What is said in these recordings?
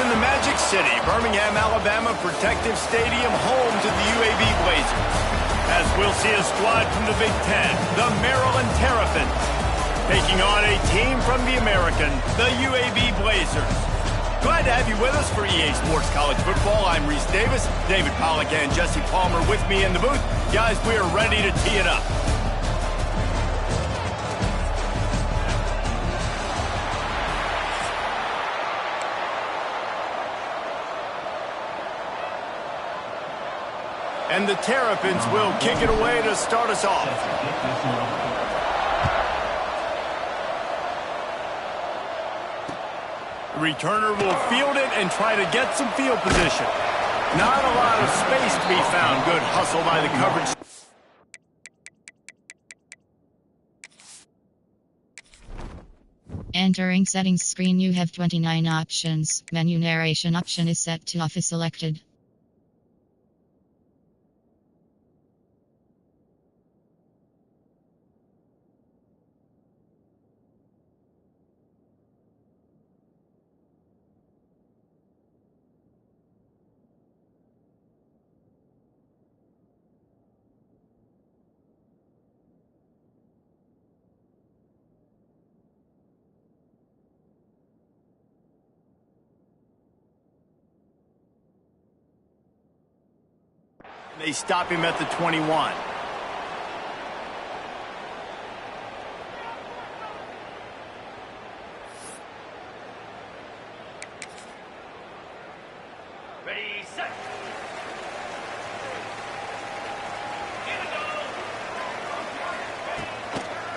in the Magic City, Birmingham, Alabama Protective Stadium, home to the UAB Blazers. As we'll see a squad from the Big Ten, the Maryland Terrapins, taking on a team from the American, the UAB Blazers. Glad to have you with us for EA Sports College Football. I'm Reese Davis, David Pollack and Jesse Palmer with me in the booth. Guys, we are ready to tee it up. And the Terrapins will kick it away to start us off. The returner will field it and try to get some field position. Not a lot of space to be found. Good hustle by the coverage. Entering settings screen, you have 29 options. Menu narration option is set to off is selected. They stop him at the 21. Ready, set.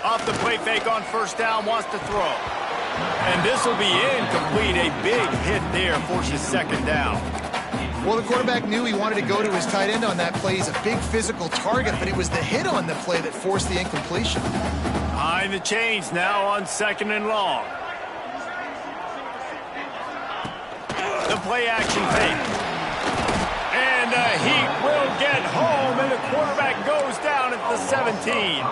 Off the play fake on first down, wants to throw. And this will be incomplete. A big hit there, forces second down. Well, the quarterback knew he wanted to go to his tight end on that play. He's a big physical target, but it was the hit on the play that forced the incompletion. Behind the chains now on second and long. The play action fake. And he will get home, and the quarterback goes down at the 17.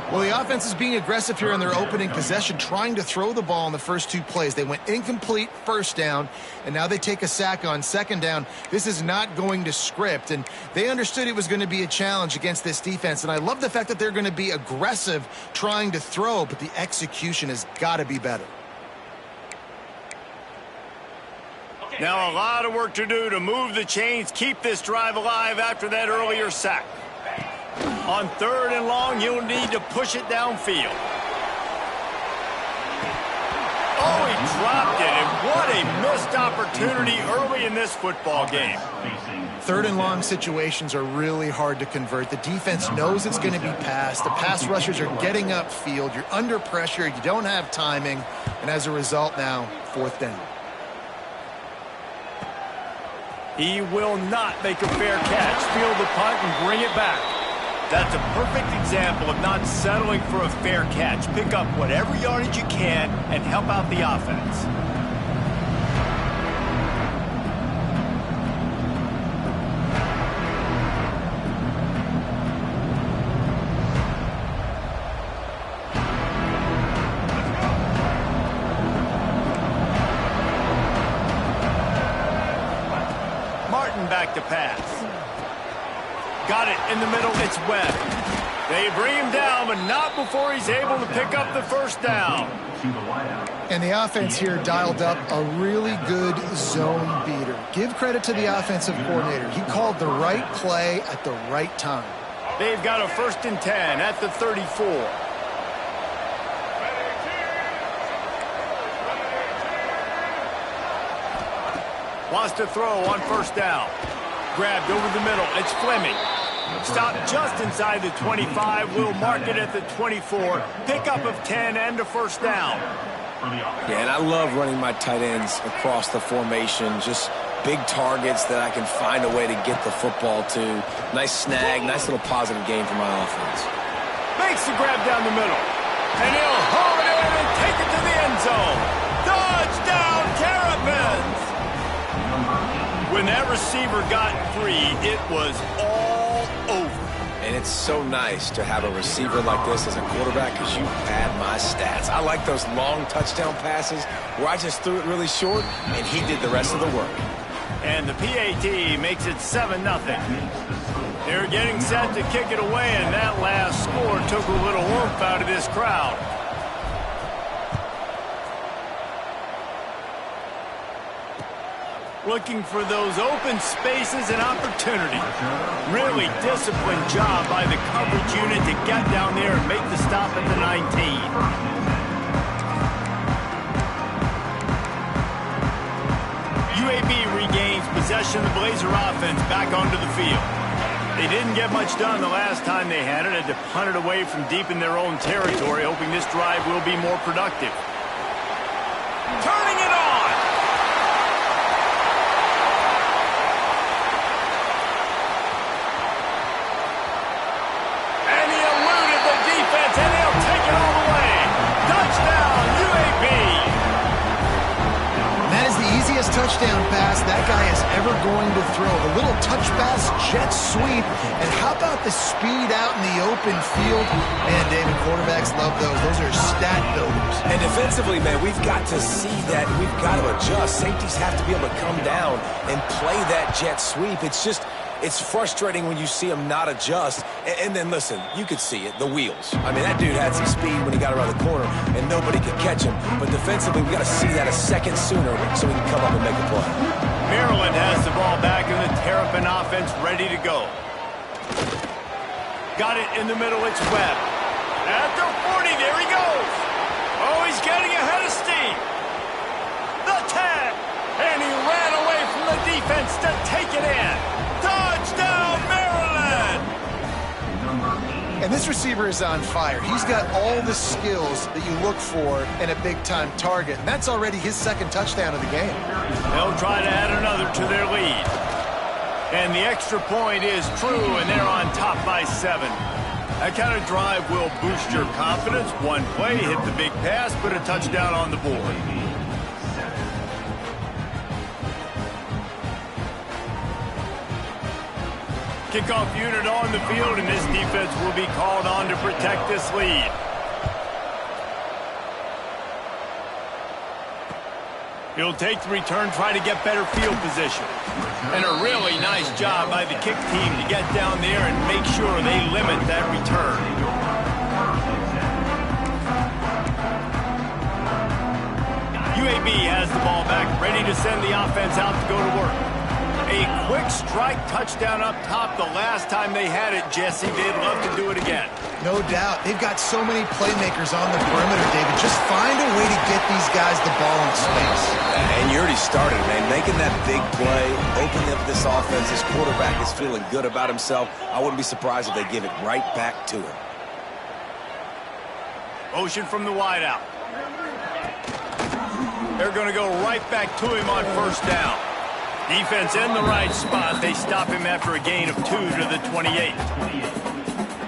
Well, the offense is being aggressive here in their opening possession, trying to throw the ball in the first two plays. They went incomplete first down, and now they take a sack on second down. This is not going to script, and they understood it was going to be a challenge against this defense. And I love the fact that they're going to be aggressive trying to throw, but the execution has got to be better. Now a lot of work to do to move the chains, keep this drive alive after that earlier sack. On third and long, you'll need to push it downfield. Oh, he dropped it, and what a missed opportunity early in this football game. Third and long situations are really hard to convert. The defense knows it's going to be passed. The pass rushers are getting upfield. You're under pressure. You don't have timing. And as a result now, fourth down. He will not make a fair catch, field the punt, and bring it back. That's a perfect example of not settling for a fair catch. Pick up whatever yardage you can and help out the offense. Back to pass. Got it in the middle. It's Webb. They bring him down, but not before he's able to pick up the first down. And the offense here dialed up a really good zone beater. Give credit to the offensive coordinator. He called the right play at the right time. They've got a 1st and 10 at the 34. Wants to throw on first down. Grabbed over the middle. It's Fleming. Stopped just inside the 25. Will mark it at the 24. Pickup of 10 and a first down. Yeah, and I love running my tight ends across the formation. Just big targets that I can find a way to get the football to. Nice snag, nice little positive game for my offense. Makes the grab down the middle. And he'll haul it in and take it to the end zone. Touchdown, Terrapins! When that receiver got free, it was all over. And it's so nice to have a receiver like this as a quarterback because you pad my stats. I like those long touchdown passes where I just threw it really short, and he did the rest of the work. And the PAT makes it 7-0. They're getting set to kick it away, and that last score took a little oomph out of this crowd. Looking for those open spaces and opportunities. Really disciplined job by the coverage unit to get down there and make the stop at the 19. UAB regains possession of the Blazer offense back onto the field. They didn't get much done the last time they had it. Had to punt it away from deep in their own territory, hoping this drive will be more productive. Turning it on! And he eluded the defense, and he'll take it all the way. Touchdown, UAB! That is the easiest touchdown pass that guy is ever going to throw. The little touch pass, jet sweep, and how about the speed out in the open field? Man, David, quarterbacks love those. Those are stat builders. And defensively, man, we've got to see that. We've got to adjust. Safeties have to be able to come down and play that jet sweep. It's frustrating when you see him not adjust. And then, listen, you could see it, the wheels. I mean, that dude had some speed when he got around the corner, and nobody could catch him. But defensively, we've got to see that a second sooner so we can come up and make a play. Maryland has the ball back in the Terrapin offense ready to go. Got it in the middle, it's Webb. At the 40, there he goes. Oh, he's getting ahead of steam. The tag, and he ran away from the defense to take it in. Touchdown, Maryland! And this receiver is on fire. He's got all the skills that you look for in a big-time target, and that's already his second touchdown of the game. They'll try to add another to their lead. And the extra point is true, and they're on top by 7. That kind of drive will boost your confidence. One play, hit the big pass, put a touchdown on the board. Kickoff unit on the field, and this defense will be called on to protect this lead. He'll take the return, try to get better field position. And a really nice job by the kick team to get down there and make sure they limit that return. UAB has the ball back, ready to send the offense out to go to work. A quick strike touchdown up top the last time they had it, Jesse. They'd love to do it again. No doubt. They've got so many playmakers on the perimeter, David. Just find a way to get these guys the ball in space. And you already started, man. Making that big play, opening up this offense. This quarterback is feeling good about himself. I wouldn't be surprised if they give it right back to him. Motion from the wideout. They're going to go right back to him on first down. Defense in the right spot. They stop him after a gain of 2 to the 28.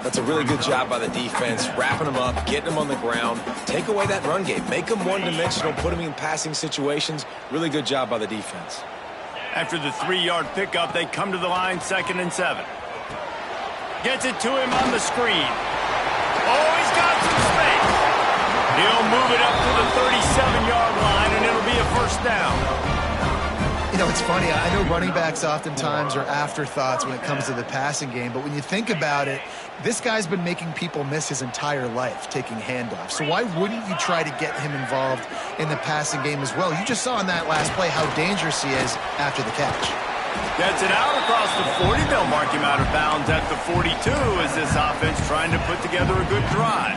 That's a really good job by the defense, wrapping him up, getting him on the ground. Take away that run game. Make him one-dimensional, put him in passing situations. Really good job by the defense. After the 3-yard pickup, they come to the line, 2nd and 7. Gets it to him on the screen. Oh, he's got some space. He'll move it up to the 37-yard line, and it'll be a first down. You know, it's funny. I know running backs oftentimes are afterthoughts when it comes to the passing game, but when you think about it, this guy's been making people miss his entire life taking handoffs. So why wouldn't you try to get him involved in the passing game as well? You just saw in that last play how dangerous he is after the catch. Gets it out across the 40. They'll mark him out of bounds at the 42 as this offense trying to put together a good drive.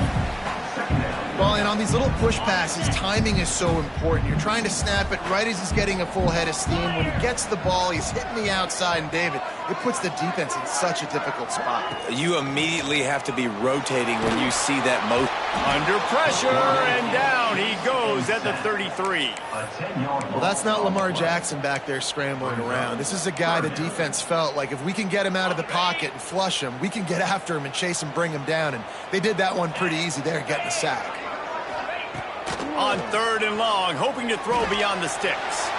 Well, and on these little push passes, timing is so important. You're trying to snap it right as he's getting a full head of steam. When he gets the ball, he's hitting the outside, and David, it puts the defense in such a difficult spot. You immediately have to be rotating when you see that motion. Under pressure, and down he goes at the 33. Well, that's not Lamar Jackson back there scrambling around. This is a guy the defense felt like if we can get him out of the pocket and flush him, we can get after him and chase him, bring him down, and they did that one pretty easy there, getting the sack. On 3rd and long, hoping to throw beyond the sticks.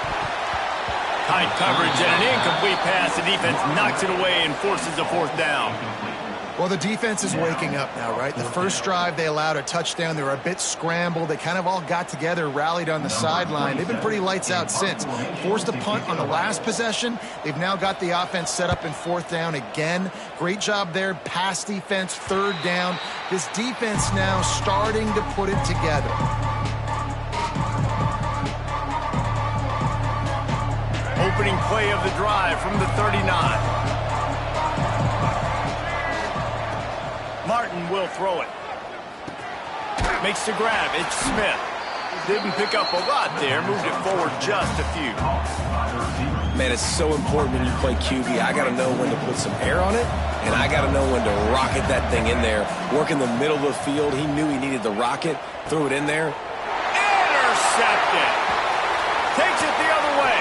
Tight coverage and an incomplete pass. The defense knocks it away and forces a 4th down. Well, the defense is waking up now, right? The first drive, they allowed a touchdown. They were a bit scrambled. They kind of all got together, rallied on the sideline. They've been pretty lights out since. Forced a punt on the last possession. They've now got the offense set up in 4th down again. Great job there. Pass defense, 3rd down. This defense now starting to put it together. Opening play of the drive from the 39. Martin will throw it. Makes the grab. It's Smith. Didn't pick up a lot there. Moved it forward just a few. Man, it's so important when you play QB. I got to know when to put some air on it, and I got to know when to rocket that thing in there. Work in the middle of the field. He knew he needed the rocket. Threw it in there. Intercepted. Takes it the other way.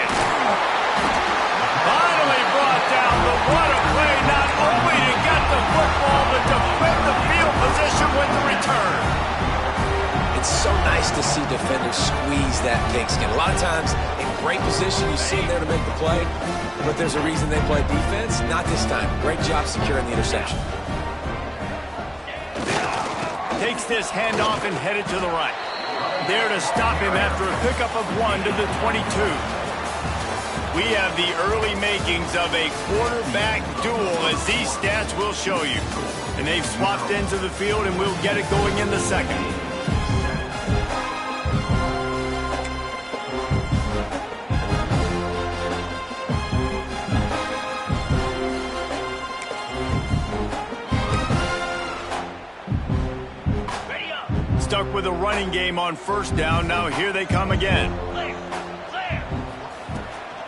Finally brought down. The what a play, not only to get the football, but to flip the field position with the return. It's so nice to see defenders squeeze that pigskin. A lot of times, in great position, you see him there to make the play, but there's a reason they play defense. Not this time. Great job securing the interception. Takes this handoff and headed to the right. There to stop him after a pickup of 1 to the 22. We have the early makings of a quarterback duel, as these stats will show you. And they've swapped ends of the field, and we'll get it going in the second. Stuck with a running game on 1st down. Now here they come again.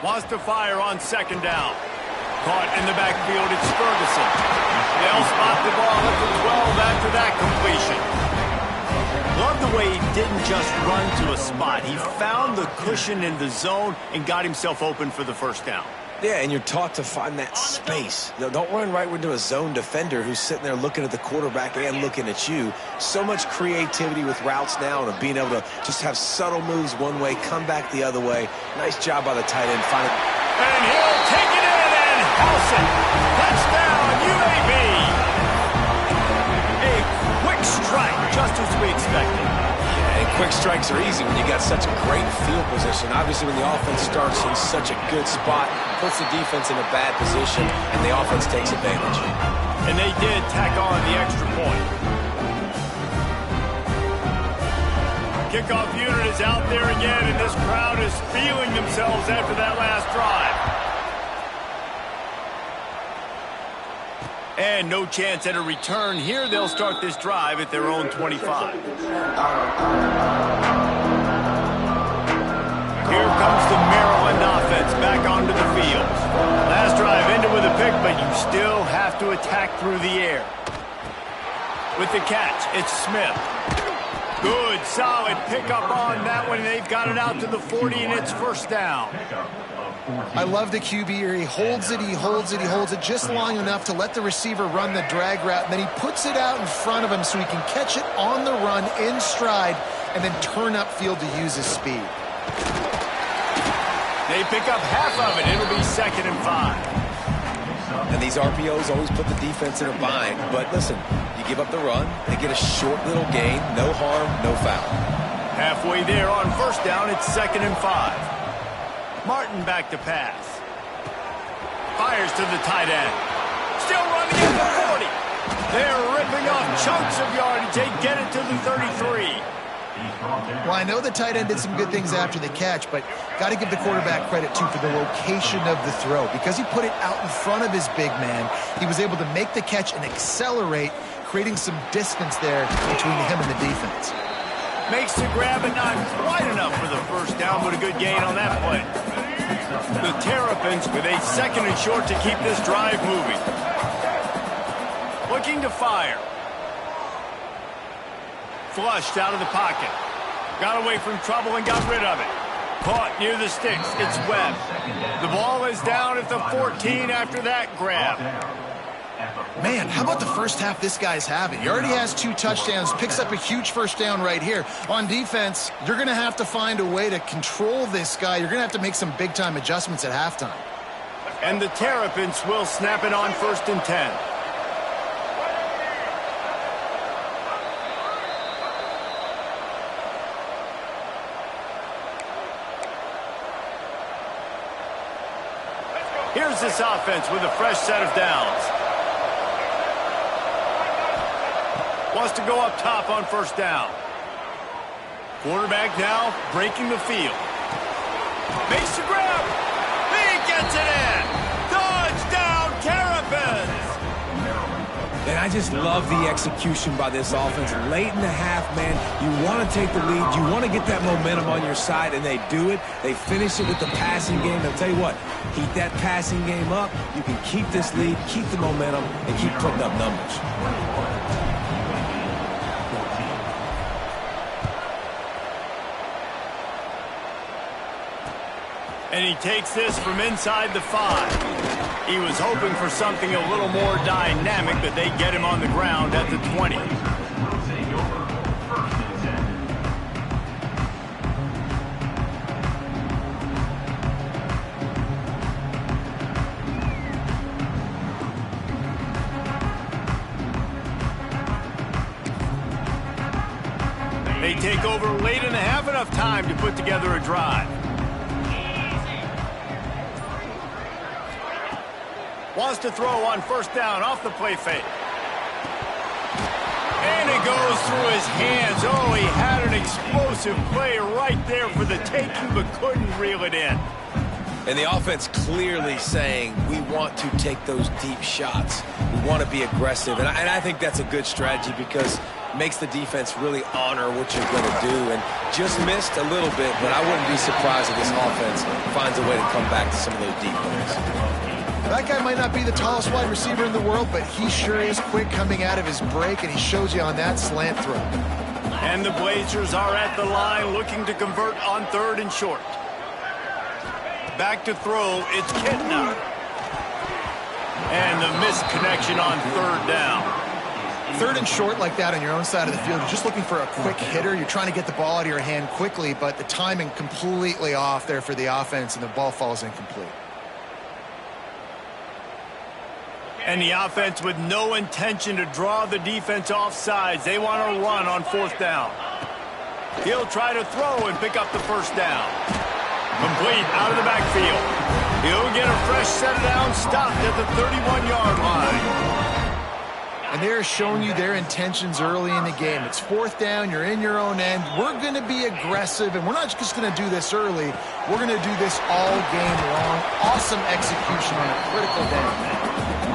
Wants to fire on 2nd down. Caught in the backfield, it's Ferguson. They'll spot the ball at the 12 after that completion. Love the way he didn't just run to a spot. He found the cushion in the zone and got himself open for the 1st down. Yeah, and you're taught to find that space. Don't run right into a zone defender who's sitting there looking at the quarterback and looking at you. So much creativity with routes now and being able to just have subtle moves one way, come back the other way. Nice job by the tight end. And he'll take it in and house it. Touchdown, UAB. A quick strike, just as we expected. And quick strikes are easy when you got such a great field position. Obviously, when the offense starts in such a good spot, puts the defense in a bad position, and the offense takes advantage. And they did tack on the extra point. Kickoff unit is out there again, and this crowd is feeling themselves after that last drive. And no chance at a return here. They'll start this drive at their own 25. Here comes the Maryland offense back onto the field. Last drive ended with a pick, but you still have to attack through the air. With the catch, it's Smith. Good, solid pickup on that one. They've got it out to the 40, and it's 1st down. I love the QB here. He holds it, he holds it, he holds it just long enough to let the receiver run the drag route, and then he puts it out in front of him so he can catch it on the run in stride and then turn upfield to use his speed. They pick up half of it. It'll be 2nd and 5. And these RPOs always put the defense in a bind. But listen, you give up the run, they get a short little gain, no harm, no foul. Halfway there on 1st down, it's 2nd and 5. Martin back to pass. Fires to the tight end. Still running at the 40. They're ripping off chunks of yardage. They get it to the 33. Well, I know the tight end did some good things after the catch, but got to give the quarterback credit, too, for the location of the throw. Because he put it out in front of his big man, he was able to make the catch and accelerate, creating some distance there between him and the defense. Makes the grab, but not quite enough for the 1st down, but a good gain on that play. The Terrapins with a 2nd and short to keep this drive moving. Looking to fire. Flushed out of the pocket. Got away from trouble and got rid of it. Caught near the sticks. It's Webb. The ball is down at the 14 after that grab. Man, how about the first half this guy's having? He already has 2 touchdowns, picks up a huge 1st down right here. On defense, you're going to have to find a way to control this guy. You're going to have to make some big-time adjustments at halftime. And the Terrapins will snap it on 1st and 10. Here's this offense with a fresh set of downs. Wants to go up top on first down. Quarterback now breaking the field. Makes the grab. He gets it in. Touchdown, Terrapins. And I just love the execution by this offense. Late in the half, man, you want to take the lead. You want to get that momentum on your side, and they do it. They finish it with the passing game. I'll tell you what, keep that passing game up. You can keep this lead, keep the momentum, and keep putting up numbers. And he takes this from inside the 5. He was hoping for something a little more dynamic, but they get him on the ground at the 20. They take over late in the half, enough time to put together a drive. Wants to throw on first down off the play fake. And it goes through his hands. Oh, he had an explosive play right there for the taking, but couldn't reel it in. And the offense clearly saying, we want to take those deep shots. We want to be aggressive. And I think that's a good strategy because it makes the defense really honor what you're going to do. And just missed a little bit, but I wouldn't be surprised if this offense finds a way to come back to some of those deep ones. That guy might not be the tallest wide receiver in the world, but he sure is quick coming out of his break, and he shows you on that slant throw. And the Blazers are at the line looking to convert on 3rd and short. Back to throw, it's Kitna. And the missed connection on 3rd down. 3rd and short like that on your own side of the field, you're just looking for a quick hitter. You're trying to get the ball out of your hand quickly, but the timing completely off there for the offense, and the ball falls incomplete. And the offense with no intention to draw the defense off sides. They want to run on 4th down. He'll try to throw and pick up the first down. Complete out of the backfield. He'll get a fresh set of downs, stopped at the 31-yard line. And they're showing you their intentions early in the game. It's 4th down, you're in your own end. We're going to be aggressive, and we're not just going to do this early. We're going to do this all game long. Awesome execution on a critical down.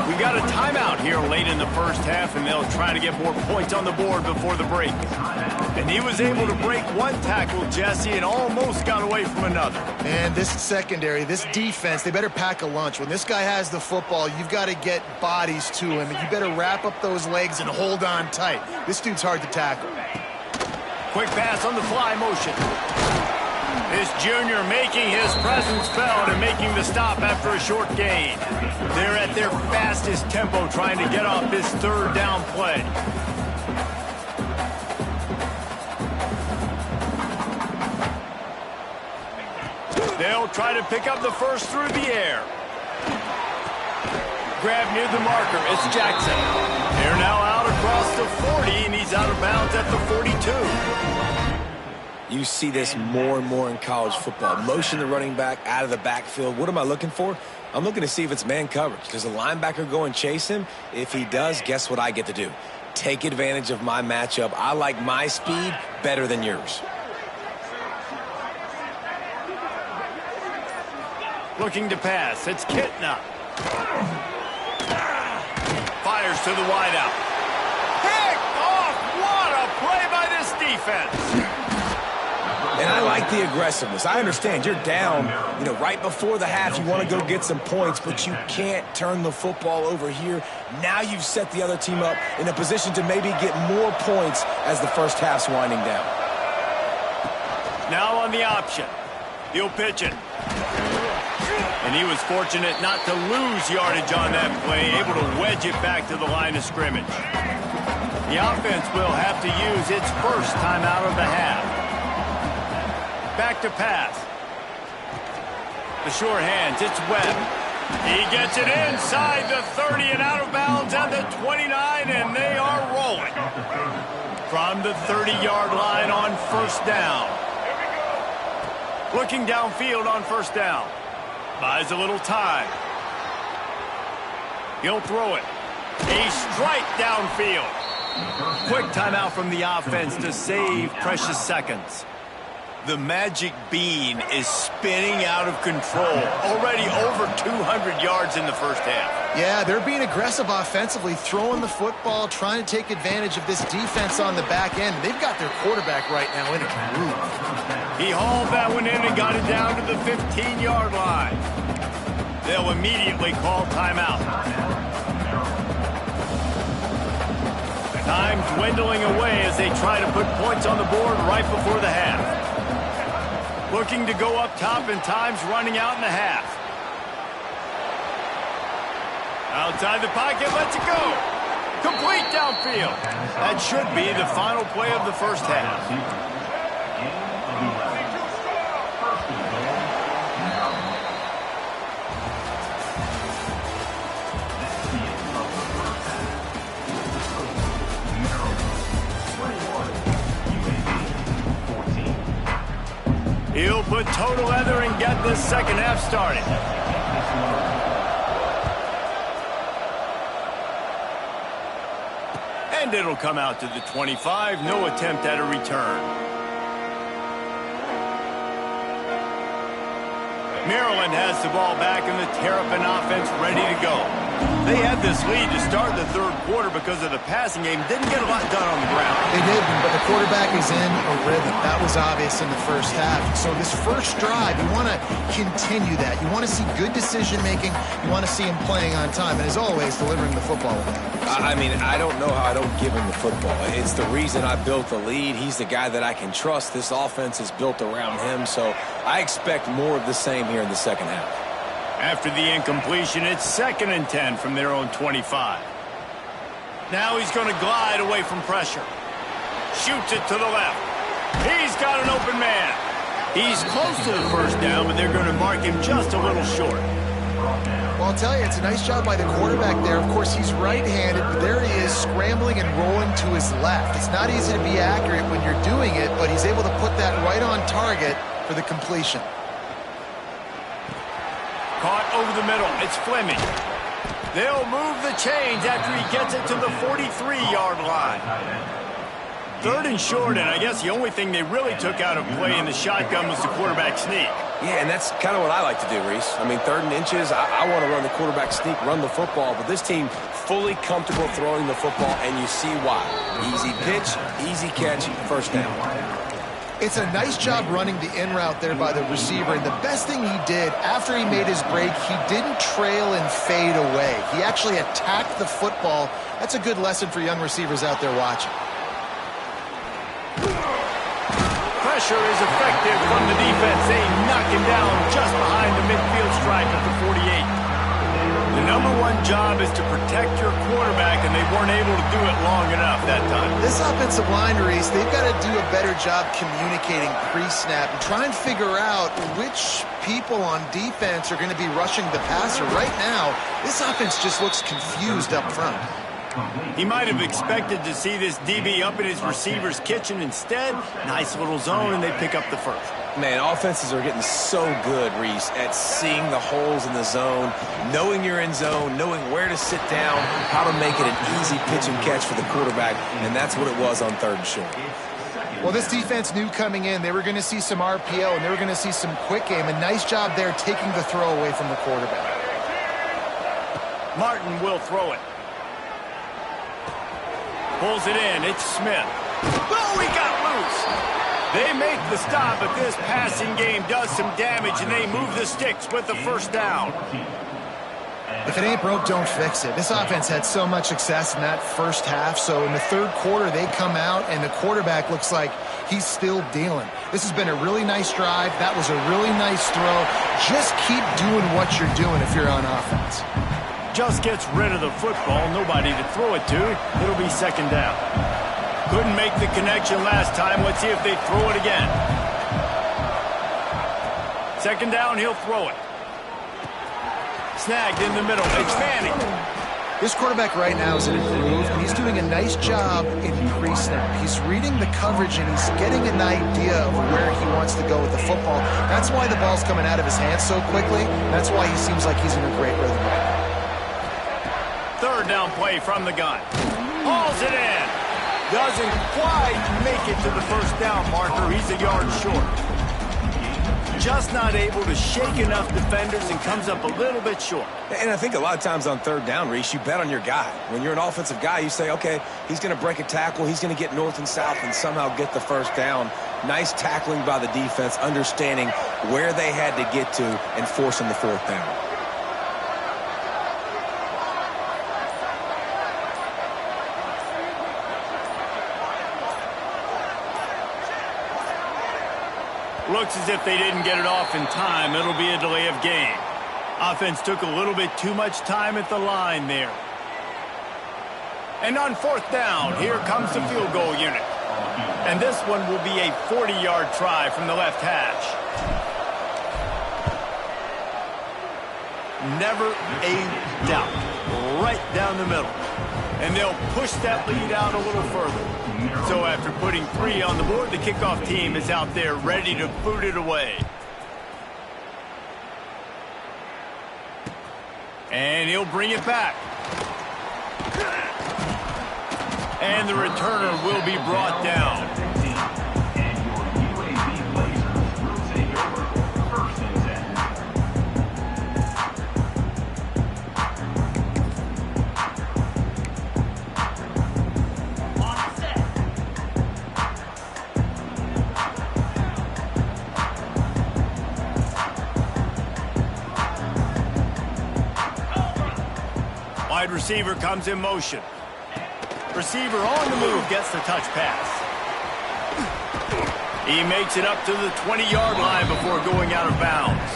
We got a timeout here late in the first half, and they'll try to get more points on the board before the break. And he was able to break one tackle, Jesse, and almost got away from another. And this secondary, this defense, they better pack a lunch. When this guy has the football, you've got to get bodies to him, and you better wrap up those legs and hold on tight. This dude's hard to tackle. Quick pass on the fly motion. This junior making his presence felt and making the stop after a short gain. They're at their fastest tempo trying to get off this 3rd down play. They'll try to pick up the first through the air. Grab near the marker. It's Jackson. They're now out across the 40, and he's out of bounds at the 42. You see this more and more in college football. Motion the running back out of the backfield. What am I looking for? I'm looking to see if it's man coverage. Does the linebacker go and chase him? If he does, guess what I get to do? Take advantage of my matchup. I like my speed better than yours. Looking to pass. It's Kitna. Fires to the wideout. Picked off. What a play by this defense. And I like the aggressiveness. I understand you're down, right before the half. You want to go get some points, but you can't turn the football over here. Now you've set the other team up in a position to maybe get more points as the first half's winding down. Now on the option. He'll pitch it. And he was fortunate not to lose yardage on that play, able to wedge it back to the line of scrimmage. The offense will have to use its first time out of the half. Back to pass. The short hands, it's Webb. He gets it inside the 30 and out of bounds at the 29, and they are rolling. From the 30-yard line on first down. Looking downfield on first down. Buys a little time. He'll throw it. A strike downfield. Quick timeout from the offense to save precious seconds. The magic bean is spinning out of control. Already over 200 yards in the first half. Yeah, they're being aggressive offensively, throwing the football, trying to take advantage of this defense on the back end. They've got their quarterback right now in a groove. He hauled that one in and got it down to the 15-yard line. They'll immediately call timeout. Time dwindling away as they try to put points on the board right before the half. Looking to go up top, and time's running out in the half. Outside the pocket, lets it go. Complete downfield. That should be the final play of the first half. He'll put total leather and get this second half started. And it'll come out to the 25. No attempt at a return. Maryland has the ball back and the Terrapin offense ready to go. They had this lead to start the third quarter because of the passing game. Didn't get a lot done on the ground. They didn't, but the quarterback is in a rhythm. That was obvious in the first half. So this first drive, you want to continue that. You want to see good decision-making. You want to see him playing on time. And as always, delivering the football. I mean, I don't know how I don't give him the football. It's the reason I built the lead. He's the guy that I can trust. This offense is built around him. So I expect more of the same here in the second half. After the incompletion, it's 2nd and 10 from their own 25. Now he's going to glide away from pressure. Shoots it to the left. He's got an open man. He's close to the first down, but they're going to mark him just a little short. Well, I'll tell you, it's a nice job by the quarterback there. Of course, he's right-handed, but there he is scrambling and rolling to his left. It's not easy to be accurate when you're doing it, but he's able to put that right on target for the completion. Caught over the middle. It's Fleming. They'll move the chains after he gets it to the 43-yard line. 3rd and short, and I guess the only thing they really took out of play in the shotgun was the quarterback sneak. Yeah, and that's kind of what I like to do, Reese. I mean, 3rd and inches, I want to run the quarterback sneak, run the football, but this team fully comfortable throwing the football, and you see why. Easy pitch, easy catch, first down. It's a nice job running the in route there by the receiver, and the best thing he did after he made his break, he didn't trail and fade away. He actually attacked the football. That's a good lesson for young receivers out there watching. Pressure is effective from the defense. They knock him down just behind the midfield stripe at the 48. The #1 job is to protect your quarterback, and they weren't able to do it long enough that time. This offensive line, Reese, they've got to do a better job communicating pre-snap and try and figure out which people on defense are going to be rushing the passer. Right now, this offense just looks confused up front. He might have expected to see this DB up in his receiver's kitchen. Instead, nice little zone, and they pick up the first. Man, offenses are getting so good, Reese, at seeing the holes in the zone, knowing you're in zone, knowing where to sit down, how to make it an easy pitch and catch for the quarterback, and that's what it was on 3rd and short. Well, this defense knew coming in they were going to see some RPO and they were going to see some quick game. A nice job there taking the throw away from the quarterback. Martin will throw it. Pulls it in. It's Smith. Oh, he got loose. They make the stop, but this passing game does some damage, and they move the sticks with the first down. If it ain't broke, don't fix it. This offense had so much success in that first half, so in the 3rd quarter, they come out, and the quarterback looks like he's still dealing. This has been a really nice drive. That was a really nice throw. Just keep doing what you're doing if you're on offense. Just gets rid of the football. Nobody to throw it to. It'll be 2nd down. Couldn't make the connection last time. Let's see if they throw it again. 2nd down, he'll throw it. Snagged in the middle. It's Manning. This quarterback right now is in a groove, and he's doing a nice job in pre-snap. He's reading the coverage, and he's getting an idea of where he wants to go with the football. That's why the ball's coming out of his hands so quickly. That's why he seems like he's in a great rhythm right now. third down play from the gun. Hauls it in. Doesn't quite make it to the first down marker. He's a yard short. Just not able to shake enough defenders and comes up a little bit short. And I think a lot of times on third down, Reese, you bet on your guy. When you're an offensive guy, you say, okay, he's going to break a tackle, he's going to get north and south and somehow get the first down. Nice tackling by the defense, understanding where they had to get to and forcing the fourth down. Looks as if they didn't get it off in time. It'll be a delay of game. Offense took a little bit too much time at the line there. And on fourth down, here comes the field goal unit. And this one will be a 40-yard try from the left hash. Never a doubt. Right down the middle. And they'll push that lead out a little further. So after putting 3 on the board, the kickoff team is out there ready to boot it away. And he'll bring it back. And the returner will be brought down. Wide receiver comes in motion. Receiver on the move gets the touch pass. He makes it up to the 20-yard line before going out of bounds.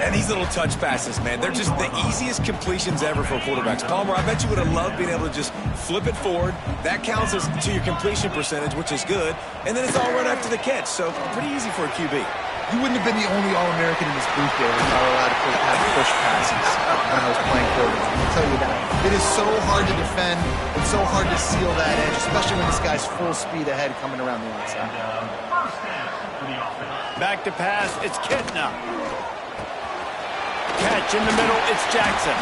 And these little touch passes, man, they're just the easiest completions ever for quarterbacks. Palmer, I bet you would have loved being able to just flip it forward. That counts as to your completion percentage, which is good. And then it's all right after the catch, so pretty easy for a QB. You wouldn't have been the only All-American in this booth there when you were allowed to have push passes when I was playing quarterback. I'll tell you that. It is so hard to defend. It's so hard to seal that edge, especially when this guy's full speed ahead coming around the outside. Back to pass, it's Kitna. Catch in the middle, it's Jackson.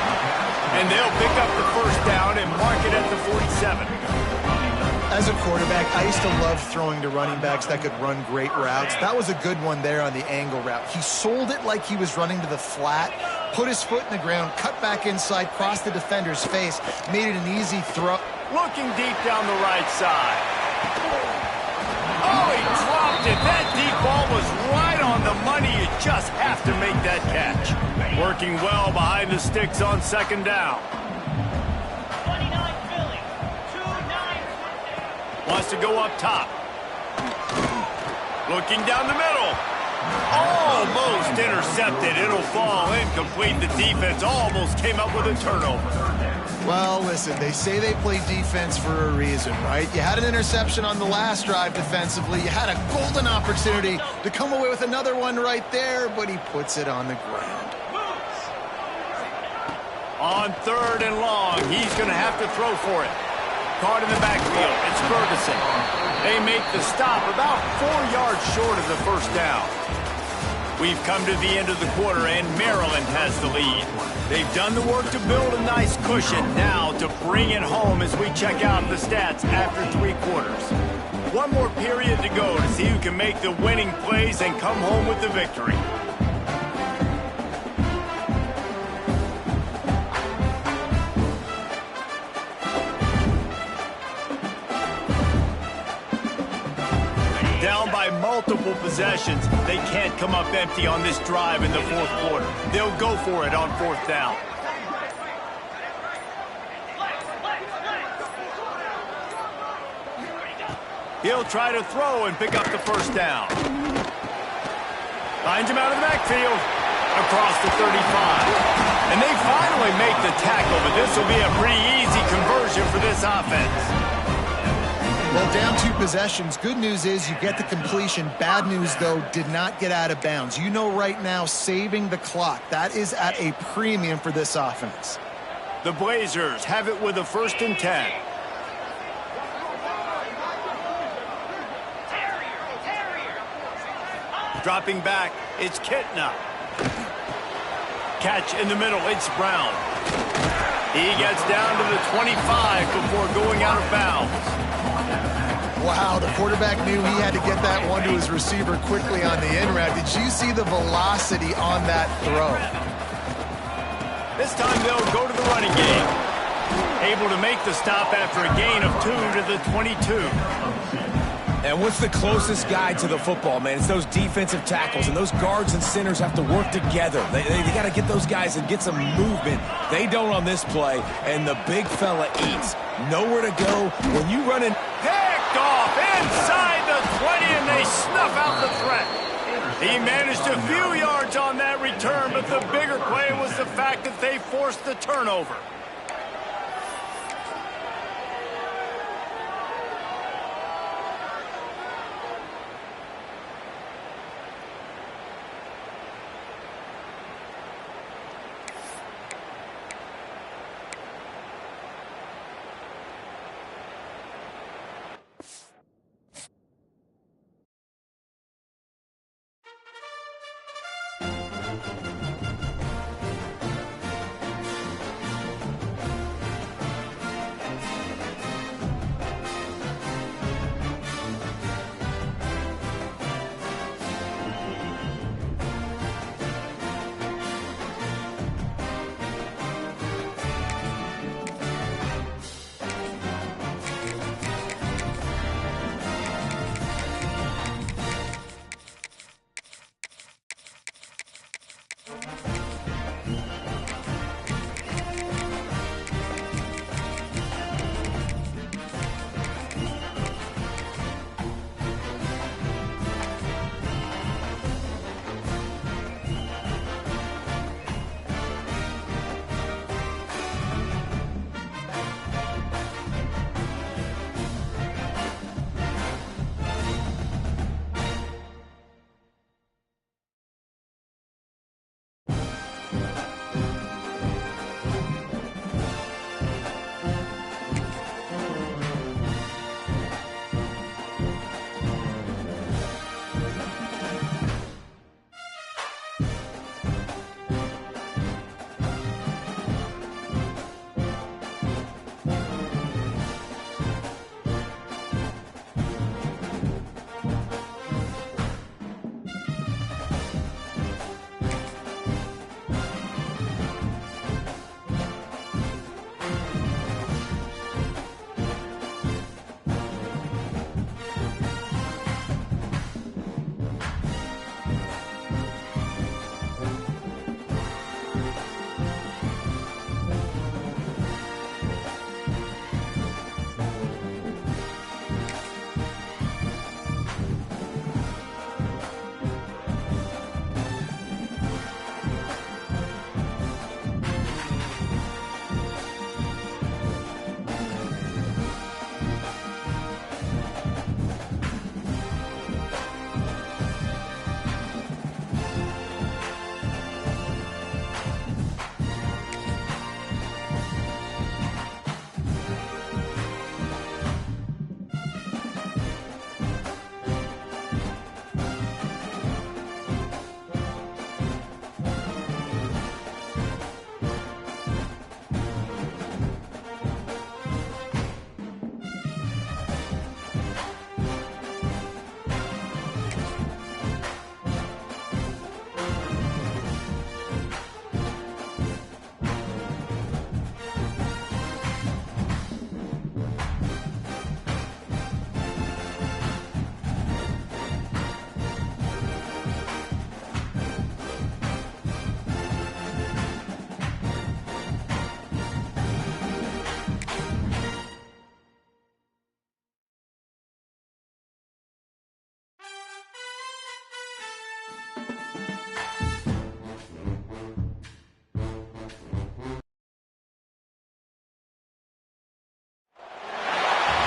And they'll pick up the first down and mark it at the 47. As a quarterback, I used to love throwing to running backs that could run great routes. That was a good one there on the angle route. He sold it like he was running to the flat, put his foot in the ground, cut back inside, crossed the defender's face, made it an easy throw. Looking deep down the right side. Oh, he dropped it. That deep ball was right on the money. You just have to make that catch. Working well behind the sticks on second down. Wants to go up top. Looking down the middle. Almost intercepted. It'll fall incomplete. The defense almost came up with a turnover. Well, listen, they say they play defense for a reason, right? You had an interception on the last drive defensively. You had a golden opportunity to come away with another one right there, but he puts it on the ground. On third and long, he's going to have to throw for it. Caught in the backfield, it's Ferguson. They make the stop about 4 yards short of the first down. We've come to the end of the quarter, and Maryland has the lead. They've done the work to build a nice cushion. Now to bring it home as we check out the stats after 3 quarters. One more period to go to see who can make the winning plays and come home with the victory. Down by multiple possessions, they can't come up empty on this drive in the fourth quarter. They'll go for it on fourth down. He'll try to throw and pick up the first down. Finds him out of the backfield. Across the 35. And they finally make the tackle, but this will be a pretty easy conversion for this offense. Well, down 2 possessions. Good news is you get the completion. Bad news, though, did not get out of bounds. You know right now, saving the clock. That is at a premium for this offense. The Blazers have it with a 1st and 10. Dropping back, it's Kitna. Catch in the middle, it's Brown. He gets down to the 25 before going out of bounds. Wow, the quarterback knew he had to get that one to his receiver quickly on the in route. Did you see the velocity on that throw? This time they'll go to the running game. Able to make the stop after a gain of 2 to the 22. And what's the closest guy to the football, man? It's those defensive tackles, and those guards and centers have to work together. They got to get those guys and get some movement. They don't on this play, and the big fella eats. Nowhere to go. When you run in... Picked off inside the 20, and they snuff out the threat. He managed a few yards on that return, but the bigger play was the fact that they forced the turnover.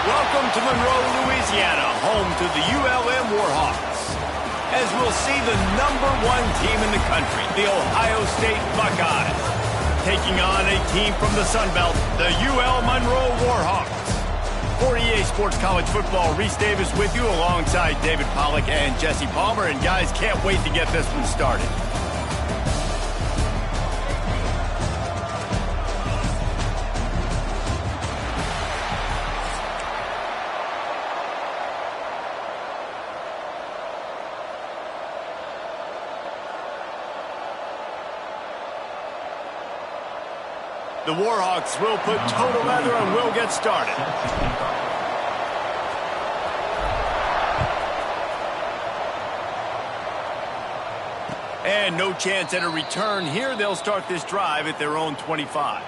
Welcome to Monroe, Louisiana, home to the ULM Warhawks. As we'll see the #1 team in the country, the Ohio State Buckeyes, taking on a team from the Sun Belt, the UL Monroe Warhawks. For EA Sports College Football, Reese Davis with you alongside David Pollack and Jesse Palmer. And guys, can't wait to get this one started. The Warhawks will put toe to leather and will get started. And no chance at a return here. They'll start this drive at their own 25.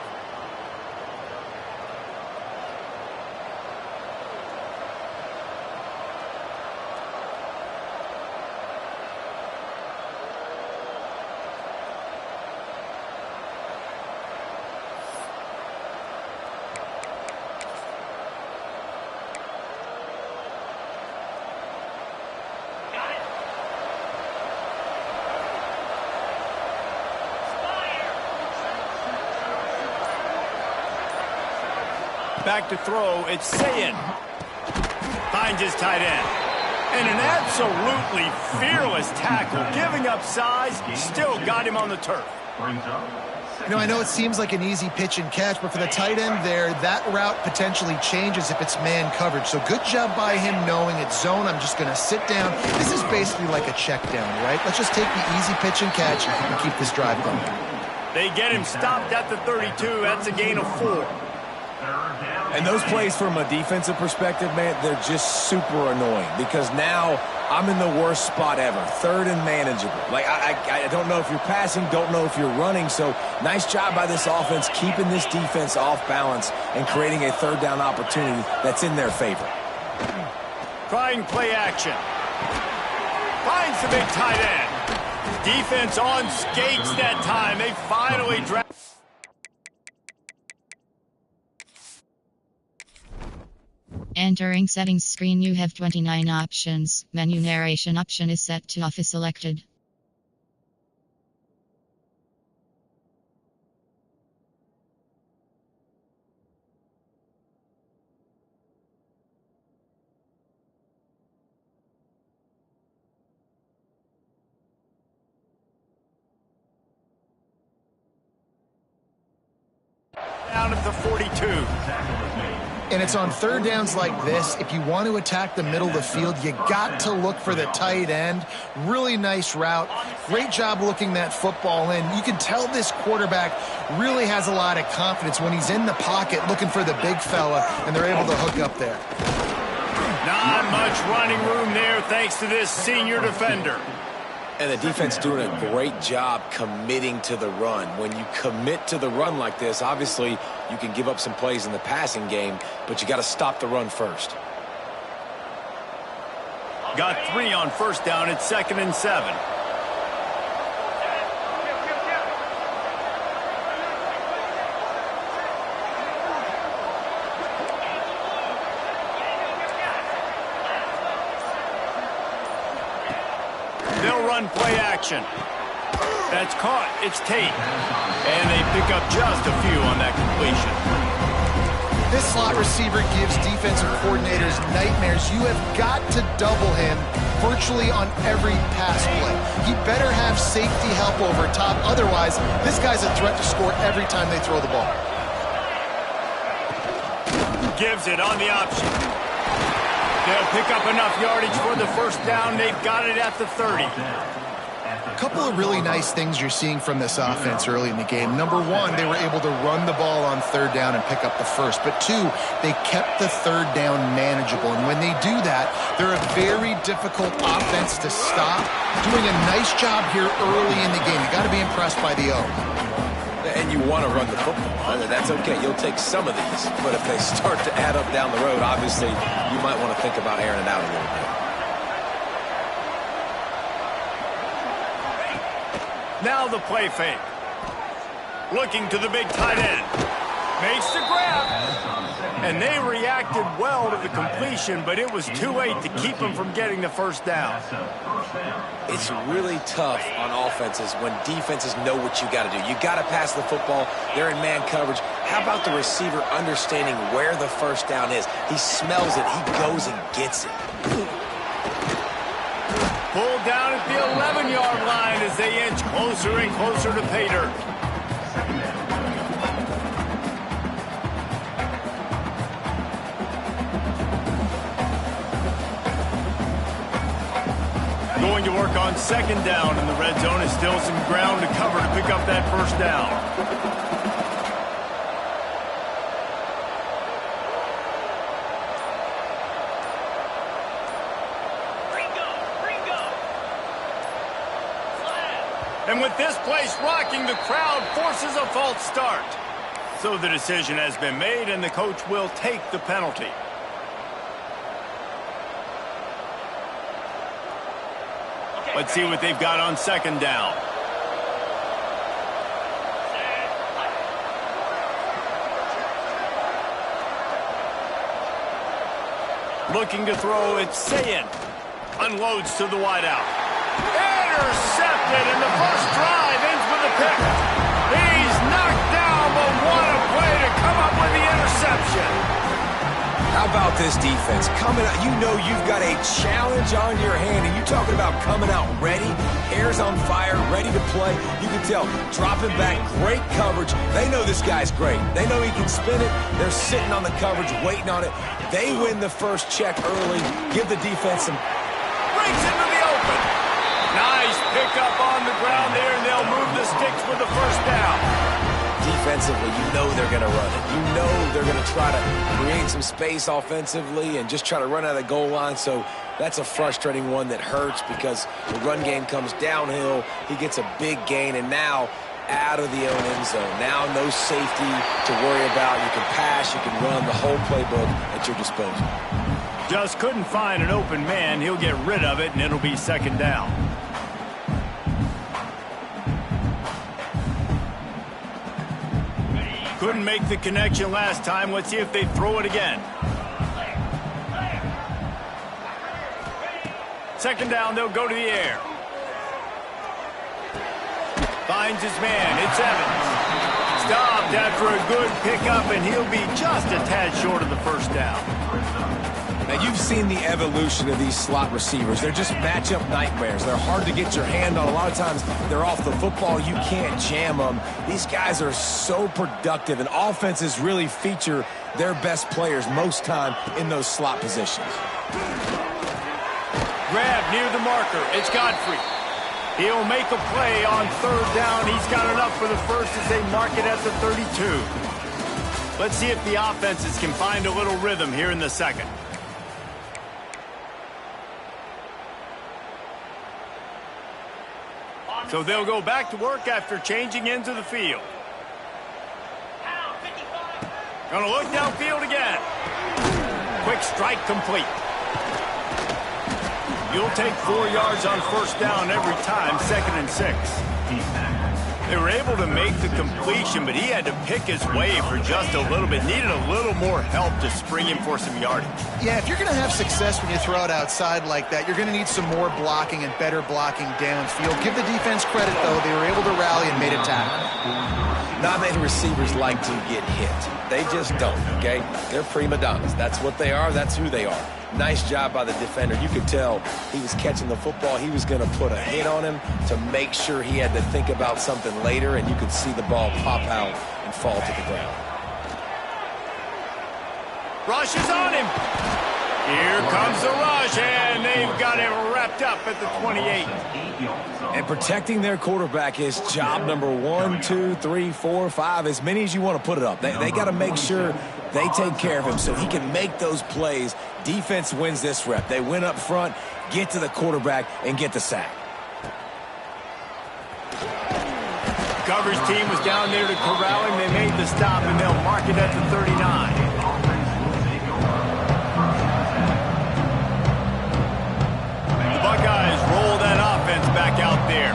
Back to throw, it's Sayin. Finds his tight end. And an absolutely fearless tackle. Giving up size, still got him on the turf. You know, I know it seems like an easy pitch and catch, but for the tight end there, that route potentially changes if it's man coverage. So good job by him knowing it's zone. I'm just going to sit down. This is basically like a check down, right? Let's just take the easy pitch and catch and keep this drive going. They get him stopped at the 32. That's a gain of 4. And those plays from a defensive perspective, man, they're just super annoying because now I'm in the worst spot ever. Third and manageable. Like, I don't know if you're passing, don't know if you're running. So nice job by this offense keeping this defense off balance and creating a third down opportunity that's in their favor. Trying play action. Finds the big tight end. Defense on skates that time. They finally drag. Entering settings screen, you have 29 options. Menu narration option is set to off is selected. Down at the 42. And it's on third downs like this. If you want to attack the middle of the field, you got to look for the tight end. Really nice route. Great job looking that football in. You can tell this quarterback really has a lot of confidence when he's in the pocket looking for the big fella, and they're able to hook up there. Not much running room there thanks to this senior defender. And the defense doing a great job committing to the run. When you commit to the run like this, obviously you can give up some plays in the passing game, but you got to stop the run first. Got 3 on first down at 2nd and 7. They'll run play action. That's caught. It's Tate. And they pick up just a few on that completion. This slot receiver gives defensive coordinators nightmares. You have got to double him virtually on every pass play. He better have safety help over top. Otherwise, this guy's a threat to score every time they throw the ball. Gives it on the option. They'll pick up enough yardage for the first down. They've got it at the 30. A couple of really nice things you're seeing from this offense early in the game. Number one, they were able to run the ball on third down and pick up the first. But two, they kept the third down manageable. And when they do that, they're a very difficult offense to stop. Doing a nice job here early in the game. You got to be impressed by the O. And you want to run the football. That's okay. You'll take some of these. But if they start to add up down the road, obviously you might want to think about airing it out a little bit. Now the play fake. Looking to the big tight end. Makes the grab. And they reacted well to the completion, but it was too late to keep them from getting the first down. It's really tough on offenses when defenses know what you got to do. You got to pass the football. They're in man coverage. How about the receiver understanding where the first down is? He smells it. He goes and gets it. Pulled down at the 11-yard line as they inch closer and closer to pay dirt. Going to work on second down, and the red zone is still some ground to cover to pick up that first down. And with this place rocking, the crowd forces a false start. So the decision has been made, and the coach will take the penalty. Let's see what they've got on second down. Looking to throw, it's Sayin. Unloads to the wideout. Intercepted, and the first drive ends with a pick. He's knocked down, but what a play to come up with the interception. How about this defense? Coming out, you know you've got a challenge on your hand, and you're talking about coming out ready, hair's on fire, ready to play. You can tell, dropping back, great coverage. They know this guy's great. They know he can spin it. They're sitting on the coverage, waiting on it. They win the first check early, give the defense some... Breaks into the open. Nice pickup on the ground there, and they'll move the sticks with the first down. Defensively, you know they're going to run it. You know they're going to try to create some space offensively and just try to run out of the goal line. So that's a frustrating one that hurts because the run game comes downhill. He gets a big gain, and now out of the own end zone. Now no safety to worry about. You can pass, you can run the whole playbook at your disposal. Just couldn't find an open man. He'll get rid of it, and it'll be second down. Couldn't make the connection last time. Let's see if they throw it again. Second down, they'll go to the air. Finds his man. It's Evans. Stopped after a good pickup, and he'll be just a tad short of the first down. Now, you've seen the evolution of these slot receivers. They're just matchup nightmares. They're hard to get your hand on. A lot of times, they're off the football. You can't jam them. These guys are so productive, and offenses really feature their best players most time in those slot positions. Grab near the marker. It's Godfrey. He'll make a play on third down. He's got enough for the first as they mark it at the 32. Let's see if the offenses can find a little rhythm here in the second. So they'll go back to work after changing into the field. Gonna look downfield again. Quick strike complete. You'll take 4 yards on first down every time, 2nd and 6. They were able to make the completion, but he had to pick his way for just a little bit. Needed a little more help to spring him for some yardage. Yeah, if you're going to have success when you throw it outside like that, you're going to need some more blocking and better blocking downfield. Give the defense credit, though. They were able to rally and made a tackle. Not many receivers like to get hit. They just don't, okay? They're prima donnas. That's what they are. That's who they are. Nice job by the defender. You could tell he was catching the football. He was going to put a hit on him to make sure he had to think about something later, and you could see the ball pop out and fall to the ground. Rush is on him. Here comes the rush, and they've got him wrapped up at the 28. And protecting their quarterback is job number 1, 2, 3, 4, 5, as many as you want to put it up. They got to make sure they take care of him so he can make those plays. Defense wins this rep. They win up front, get to the quarterback, and get the sack. Coverage team was down there to corral him. They made the stop, and they'll mark it at the 39. The Buckeyes roll that offense back out there.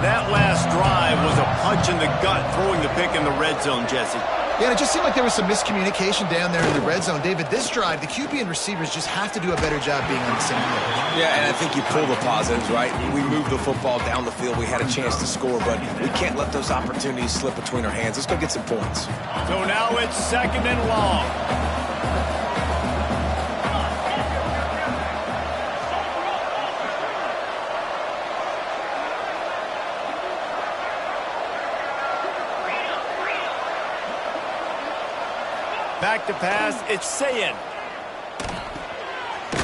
That last drive was a punch in the gut, throwing the pick in the red zone, Jesse. Yeah, and it just seemed like there was some miscommunication down there in the red zone. David, this drive, the QB and receivers just have to do a better job being on the same page. Yeah, and I think you pull the positives, right? We moved the football down the field. We had a chance to score, but we can't let those opportunities slip between our hands. Let's go get some points. So now it's 2nd and long. Back to pass, it's Sayin.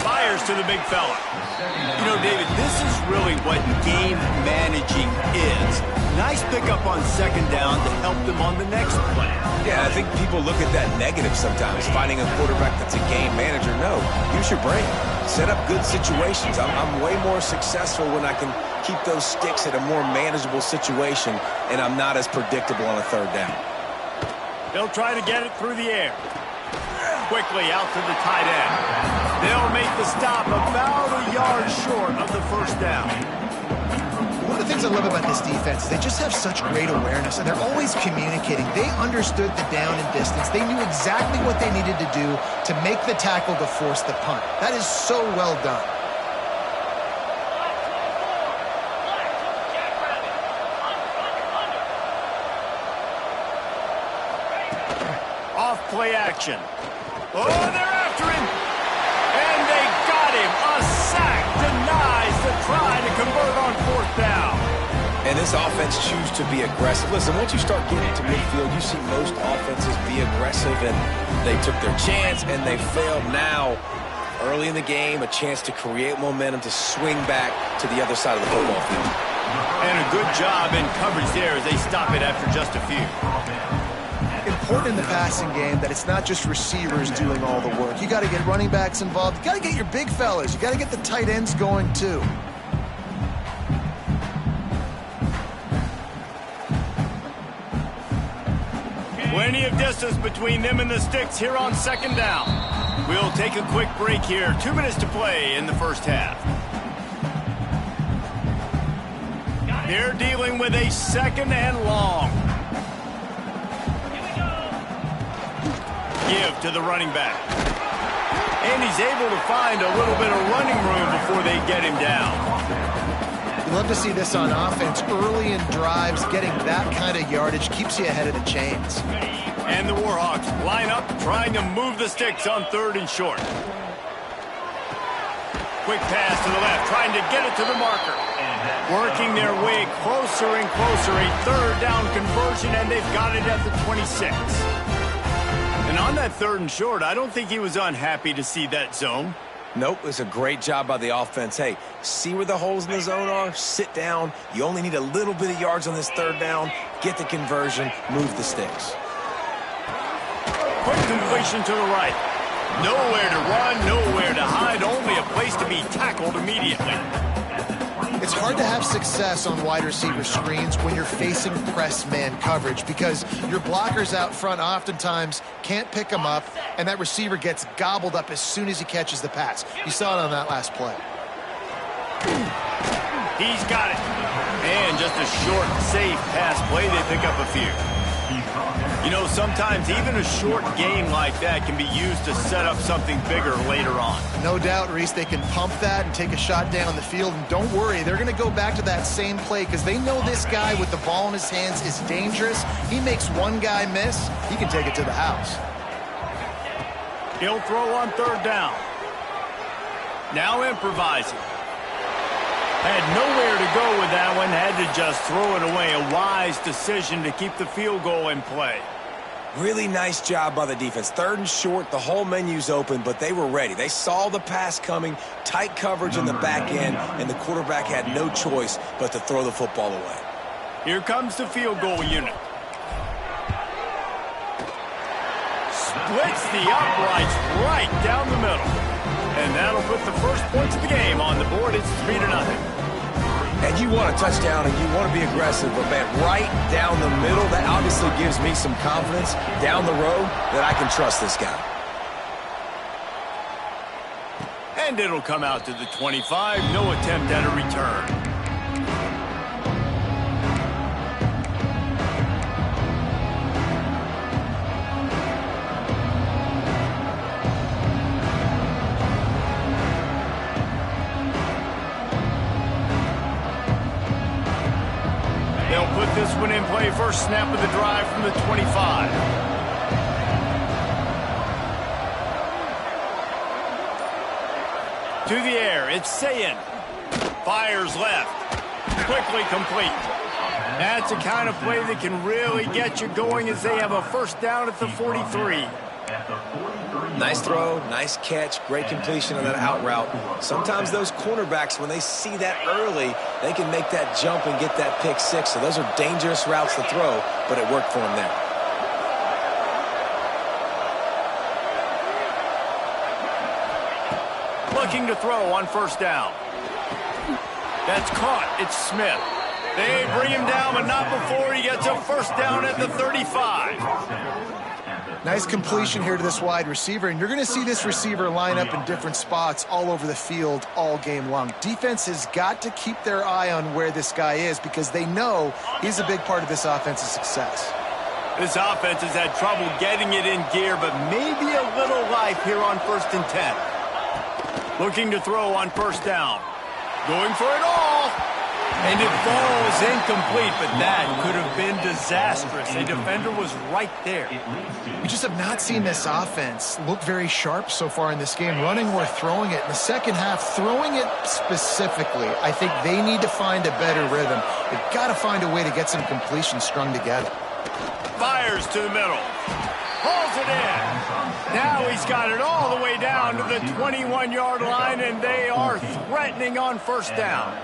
Fires to the big fella. You know, David, this is really what game managing is. Nice pickup on second down to help them on the next play. Yeah, I think people look at that negative sometimes, finding a quarterback that's a game manager. No, use your brain. Set up good situations. I'm way more successful when I can keep those sticks at a more manageable situation, and I'm not as predictable on a third down. They'll try to get it through the air. Quickly out to the tight end. They'll make the stop about a yard short of the first down. One of the things I love about this defense is they just have such great awareness, and they're always communicating. They understood the down and distance. They knew exactly what they needed to do to make the tackle to force the punt. That is so well done. Off play action. Oh, they're after him. And they got him. A sack denies the try to convert on fourth down. And this offense chooses to be aggressive. Listen, once you start getting to midfield, you see most offenses be aggressive, and they took their chance, and they failed. Now, early in the game, a chance to create momentum to swing back to the other side of the football field. And a good job in coverage there as they stop it after just a few. Important in the passing game that it's not just receivers doing all the work. You got to get running backs involved. You got to get your big fellas. You got to get the tight ends going too. Plenty of distance between them and the sticks here on second down. We'll take a quick break here. 2 minutes to play in the first half. They're dealing with a second and long. Give to the running back. And he's able to find a little bit of running room before they get him down. You love to see this on offense. Early in drives, getting that kind of yardage keeps you ahead of the chains. And the Warhawks line up, trying to move the sticks on third and short. Quick pass to the left, trying to get it to the marker. Working their way closer and closer. A third down conversion, and they've got it at the 26. And on that third and short, I don't think he was unhappy to see that zone. Nope, it's a great job by the offense. Hey, see where the holes in the zone are, sit down. You only need a little bit of yards on this third down. Get the conversion, move the sticks. Quick completion to the right. Nowhere to run, nowhere to hide, only a place to be tackled immediately. It's hard to have success on wide receiver screens when you're facing press man coverage because your blockers out front oftentimes can't pick them up, and that receiver gets gobbled up as soon as he catches the pass. You saw it on that last play. He's got it. And just a short, safe pass play, they pick up a few. You know, sometimes even a short game like that can be used to set up something bigger later on. No doubt, Reese, they can pump that and take a shot down the field. And don't worry, they're going to go back to that same play because they know this guy with the ball in his hands is dangerous. He makes one guy miss, he can take it to the house. He'll throw on third down. Now improvising. Had nowhere to go with that one, had to just throw it away. A wise decision to keep the field goal in play. Really nice job by the defense. Third and short, the whole menu's open, but they were ready. They saw the pass coming, tight coverage in the back end, and the quarterback had no choice but to throw the football away. Here comes the field goal unit. Splits the uprights right down the middle. And that'll put the first points of the game on the board. It's 3-0. And you want a touchdown and you want to be aggressive, but man, right down the middle, that obviously gives me some confidence down the road that I can trust this guy. And it'll come out to the 25. No attempt at a return. They'll put this one in play. First snap of the drive from the 25. To the air, it's Sayin. Fires left. Quickly complete. That's a kind of play that can really get you going as they have a first down at the 43. Nice throw, nice catch, great completion on that out route. Sometimes those cornerbacks, when they see that early, they can make that jump and get that pick six. So those are dangerous routes to throw, but it worked for him there. Looking to throw on first down. That's caught. It's Smith. They bring him down, but not before he gets a first down at the 35. Nice completion here to this wide receiver, and you're going to see this receiver line up in different spots all over the field all game long. Defense has got to keep their eye on where this guy is because they know he's a big part of this offense's success. This offense has had trouble getting it in gear, but maybe a little life here on 1st and 10. Looking to throw on first down. Going for it all. And it falls incomplete, but that could have been disastrous. A defender was right there. We just have not seen this offense look very sharp so far in this game, running or throwing it. In the second half, throwing it specifically, I think they need to find a better rhythm. They've got to find a way to get some completion strung together. Fires to the middle. Pulls it in. Now he's got it all the way down to the 21-yard line, and they are threatening on first down.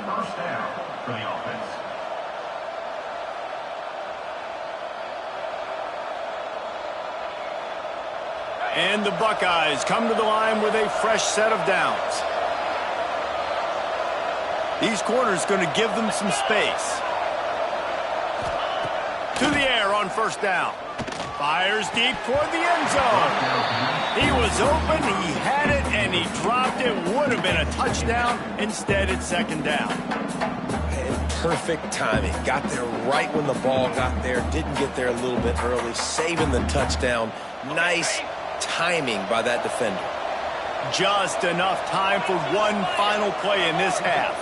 For the offense. And the Buckeyes come to the line with a fresh set of downs. These corners going to give them some space. To the air on first down. Fires deep toward the end zone. He was open, he had it, and he dropped it. Would have been a touchdown. Instead, it's second down. Perfect timing. Got there right when the ball got there. Didn't get there a little bit early. Saving the touchdown. Nice timing by that defender. Just enough time for one final play in this half.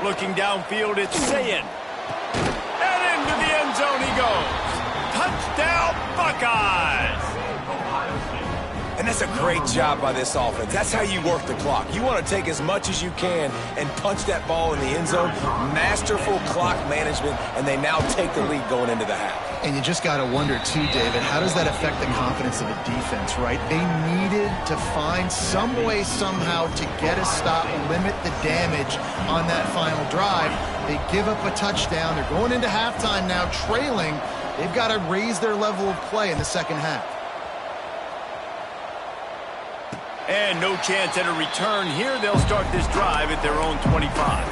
Looking downfield, it's Sayin. And into the end zone he goes. Touchdown, Buckeyes! And that's a great job by this offense. That's how you work the clock. You want to take as much as you can and punch that ball in the end zone. Masterful clock management, and they now take the lead going into the half. And you just got to wonder, too, David, how does that affect the confidence of a defense, right? They needed to find some way, somehow, to get a stop, limit the damage on that final drive. They give up a touchdown. They're going into halftime now, trailing. They've got to raise their level of play in the second half. And no chance at a return here. They'll start this drive at their own 25.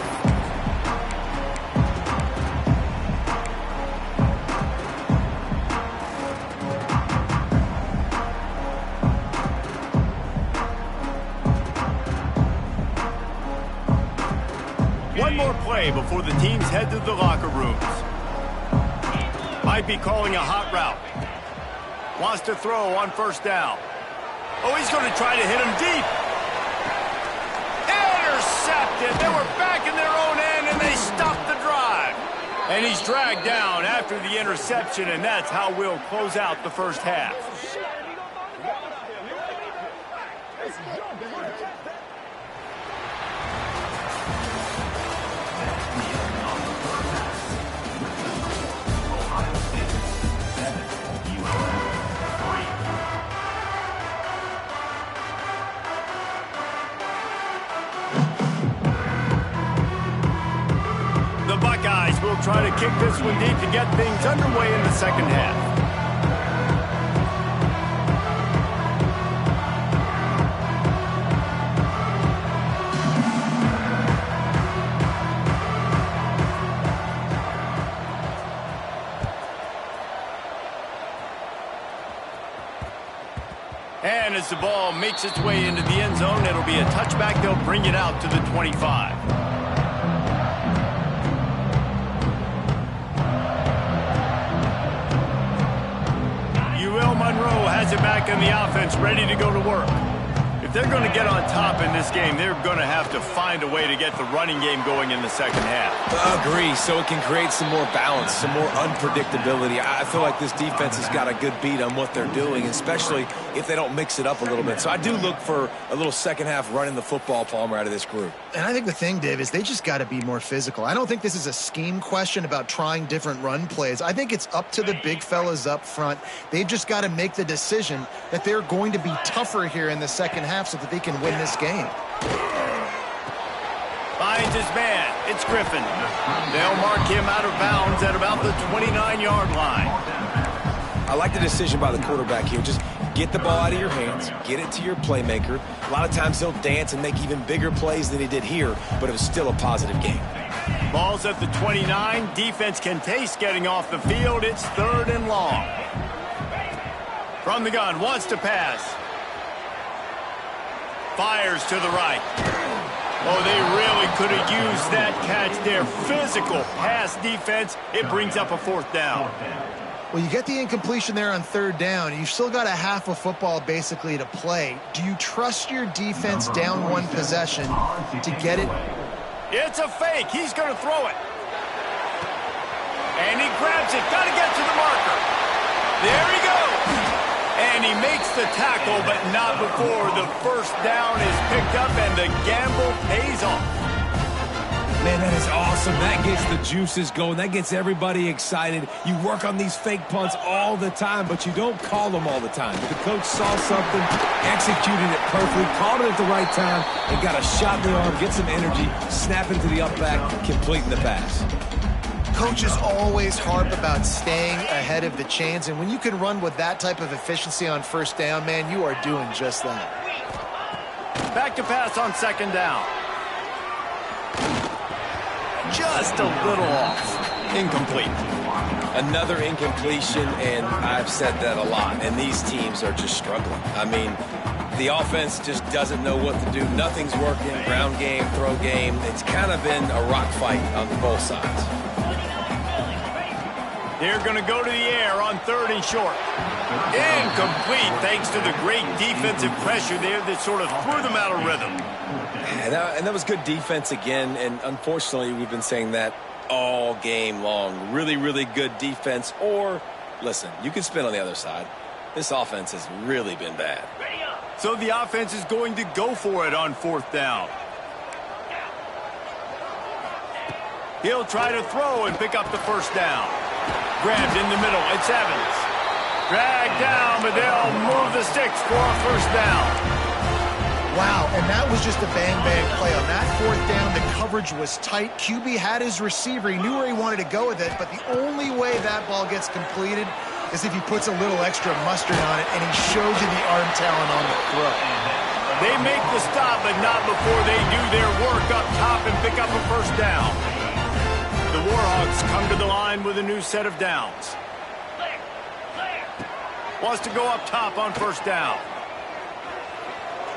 One more play before the teams head to the locker rooms. Might be calling a hot route. Wants to throw on first down. Oh, he's going to try to hit him deep. Intercepted. They were back in their own end, and they stopped the drive. And he's dragged down after the interception, and that's how we'll close out the first half. Buckeyes will try to kick this one deep to get things underway in the second half. And as the ball makes its way into the end zone, it'll be a touchback. They'll bring it out to the 25. Monroe has it back in the offense, ready to go to work. If if they're going to get on top in this game, they're going to have to find a way to get the running game going in the second half. Agree, so it can create some more balance, some more unpredictability. I feel like this defense has got a good beat on what they're doing, especially if they don't mix it up a little bit. So I do look for a little second half running the football, Palmer, out of this group. And I think the thing, Dave, is they just got to be more physical. I don't think this is a scheme question about trying different run plays. I think it's up to the big fellas up front. They've just got to make the decision that they're going to be tougher here in the second half so that they can win this game. Finds his man. It's Griffin. They'll mark him out of bounds at about the 29-yard line. I like the decision by the quarterback here. Just get the ball out of your hands, get it to your playmaker. A lot of times he'll dance and make even bigger plays than he did here, but it was still a positive game. Ball's at the 29. Defense can taste getting off the field. It's 3rd and long. From the gun, wants to pass. Fires to the right. Oh, they really could have used that catch there. Physical pass defense. It brings up a 4th down. Well, you get the incompletion there on 3rd down. You've still got a half of football basically to play. Do you trust your defense down 1 possession to get it? It's a fake. He's going to throw it. And he grabs it. Got to get to the marker. There he goes. And he makes the tackle, but not before the 1st down is picked up and the gamble pays off. Man, that is awesome. That gets the juices going. That gets everybody excited. You work on these fake punts all the time, but you don't call them all the time. But the coach saw something, executed it perfectly, called it at the right time, and got a shot in the arm, get some energy, snap into the up back, completing the pass. Coaches always harp about staying ahead of the chains, and when you can run with that type of efficiency on 1st down, man, you are doing just that. Back to pass on 2nd down. Just a little off. Incomplete. Another incompletion, and I've said that a lot, and these teams are just struggling. I mean, the offense just doesn't know what to do. Nothing's working. Ground game, throw game. It's kind of been a rock fight on both sides. They're going to go to the air on 3rd and short. Incomplete thanks to the great defensive pressure there that sort of threw them out of rhythm. And that was good defense again, and unfortunately we've been saying that all game long. Really, really good defense. Or, listen, you can spin on the other side. This offense has really been bad. So the offense is going to go for it on 4th down. He'll try to throw and pick up the 1st down. Grabbed in the middle. It's Evans. Dragged down, but they'll move the sticks for a 1st down. Wow, and that was just a bang-bang play. On that 4th down, the coverage was tight. QB had his receiver. He knew where he wanted to go with it, but the only way that ball gets completed is if he puts a little extra mustard on it, and he shows you the arm talent on the throw. They make the stop, but not before they do their work up top and pick up a 1st down. The Warhawks come to the line with a new set of downs. Wants to go up top on 1st down.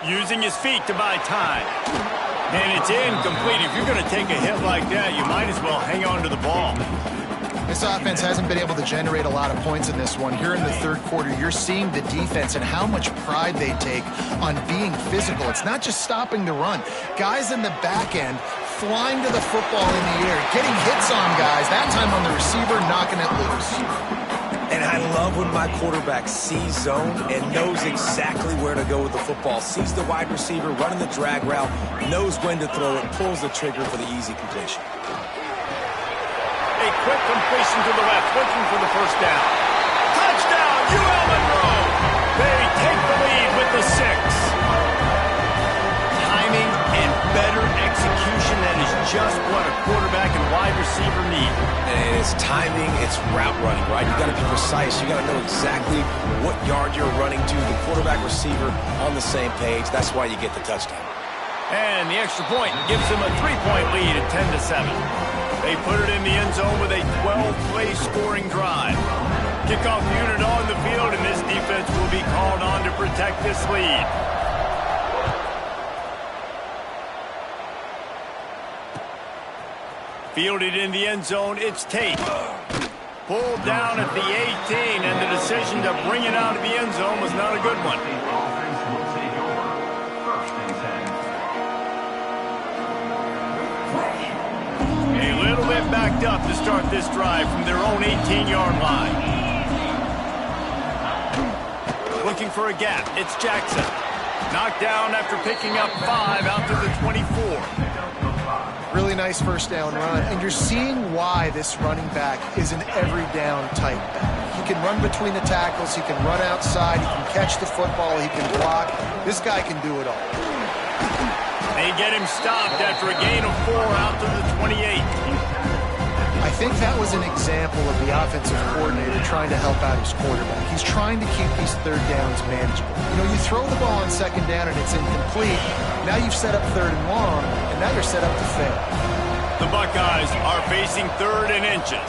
Using his feet to buy time. And it's incomplete. If you're going to take a hit like that, you might as well hang on to the ball. This offense hasn't been able to generate a lot of points in this one. Here in the 3rd quarter, you're seeing the defense and how much pride they take on being physical. It's not just stopping the run. Guys in the back end flying to the football in the air, getting hits on guys, that time on the receiver, knocking it loose. And I love when my quarterback sees zone and knows exactly where to go with the football. Sees the wide receiver running the drag route, knows when to throw it, pulls the trigger for the easy completion. A quick completion to the left, looking for the 1st down. Touchdown, UL Monroe! They take the lead with the 6. Timing and better execution, that is just what a quarterback and wide receiver need. And it's timing, it's route running, right? You got to be precise. You got to know exactly what yard you're running to. The quarterback receiver on the same page. That's why you get the touchdown. And the extra point gives them a 3-point lead at 10-7. They put it in the end zone with a 12-play scoring drive. Kickoff unit on the field, and this defense will be called on to protect this lead. Fielded in the end zone, it's Tate. Pulled down at the 18, and the decision to bring it out of the end zone was not a good one. little bit backed up to start this drive from their own 18-yard line. Looking for a gap. It's Jackson. Knocked down after picking up 5 out to the 24. Really nice first down run, and you're seeing why this running back is an every down type back. He can run between the tackles, he can run outside, he can catch the football, he can block. This guy can do it all. They get him stopped after a gain of 4 out to the 28. I think that was an example of the offensive coordinator trying to help out his quarterback. He's trying to keep these third downs manageable. You know, you throw the ball on second down and it's incomplete. Now you've set up third and long, and now you're set up to fail. The Buckeyes are facing 3rd and inches.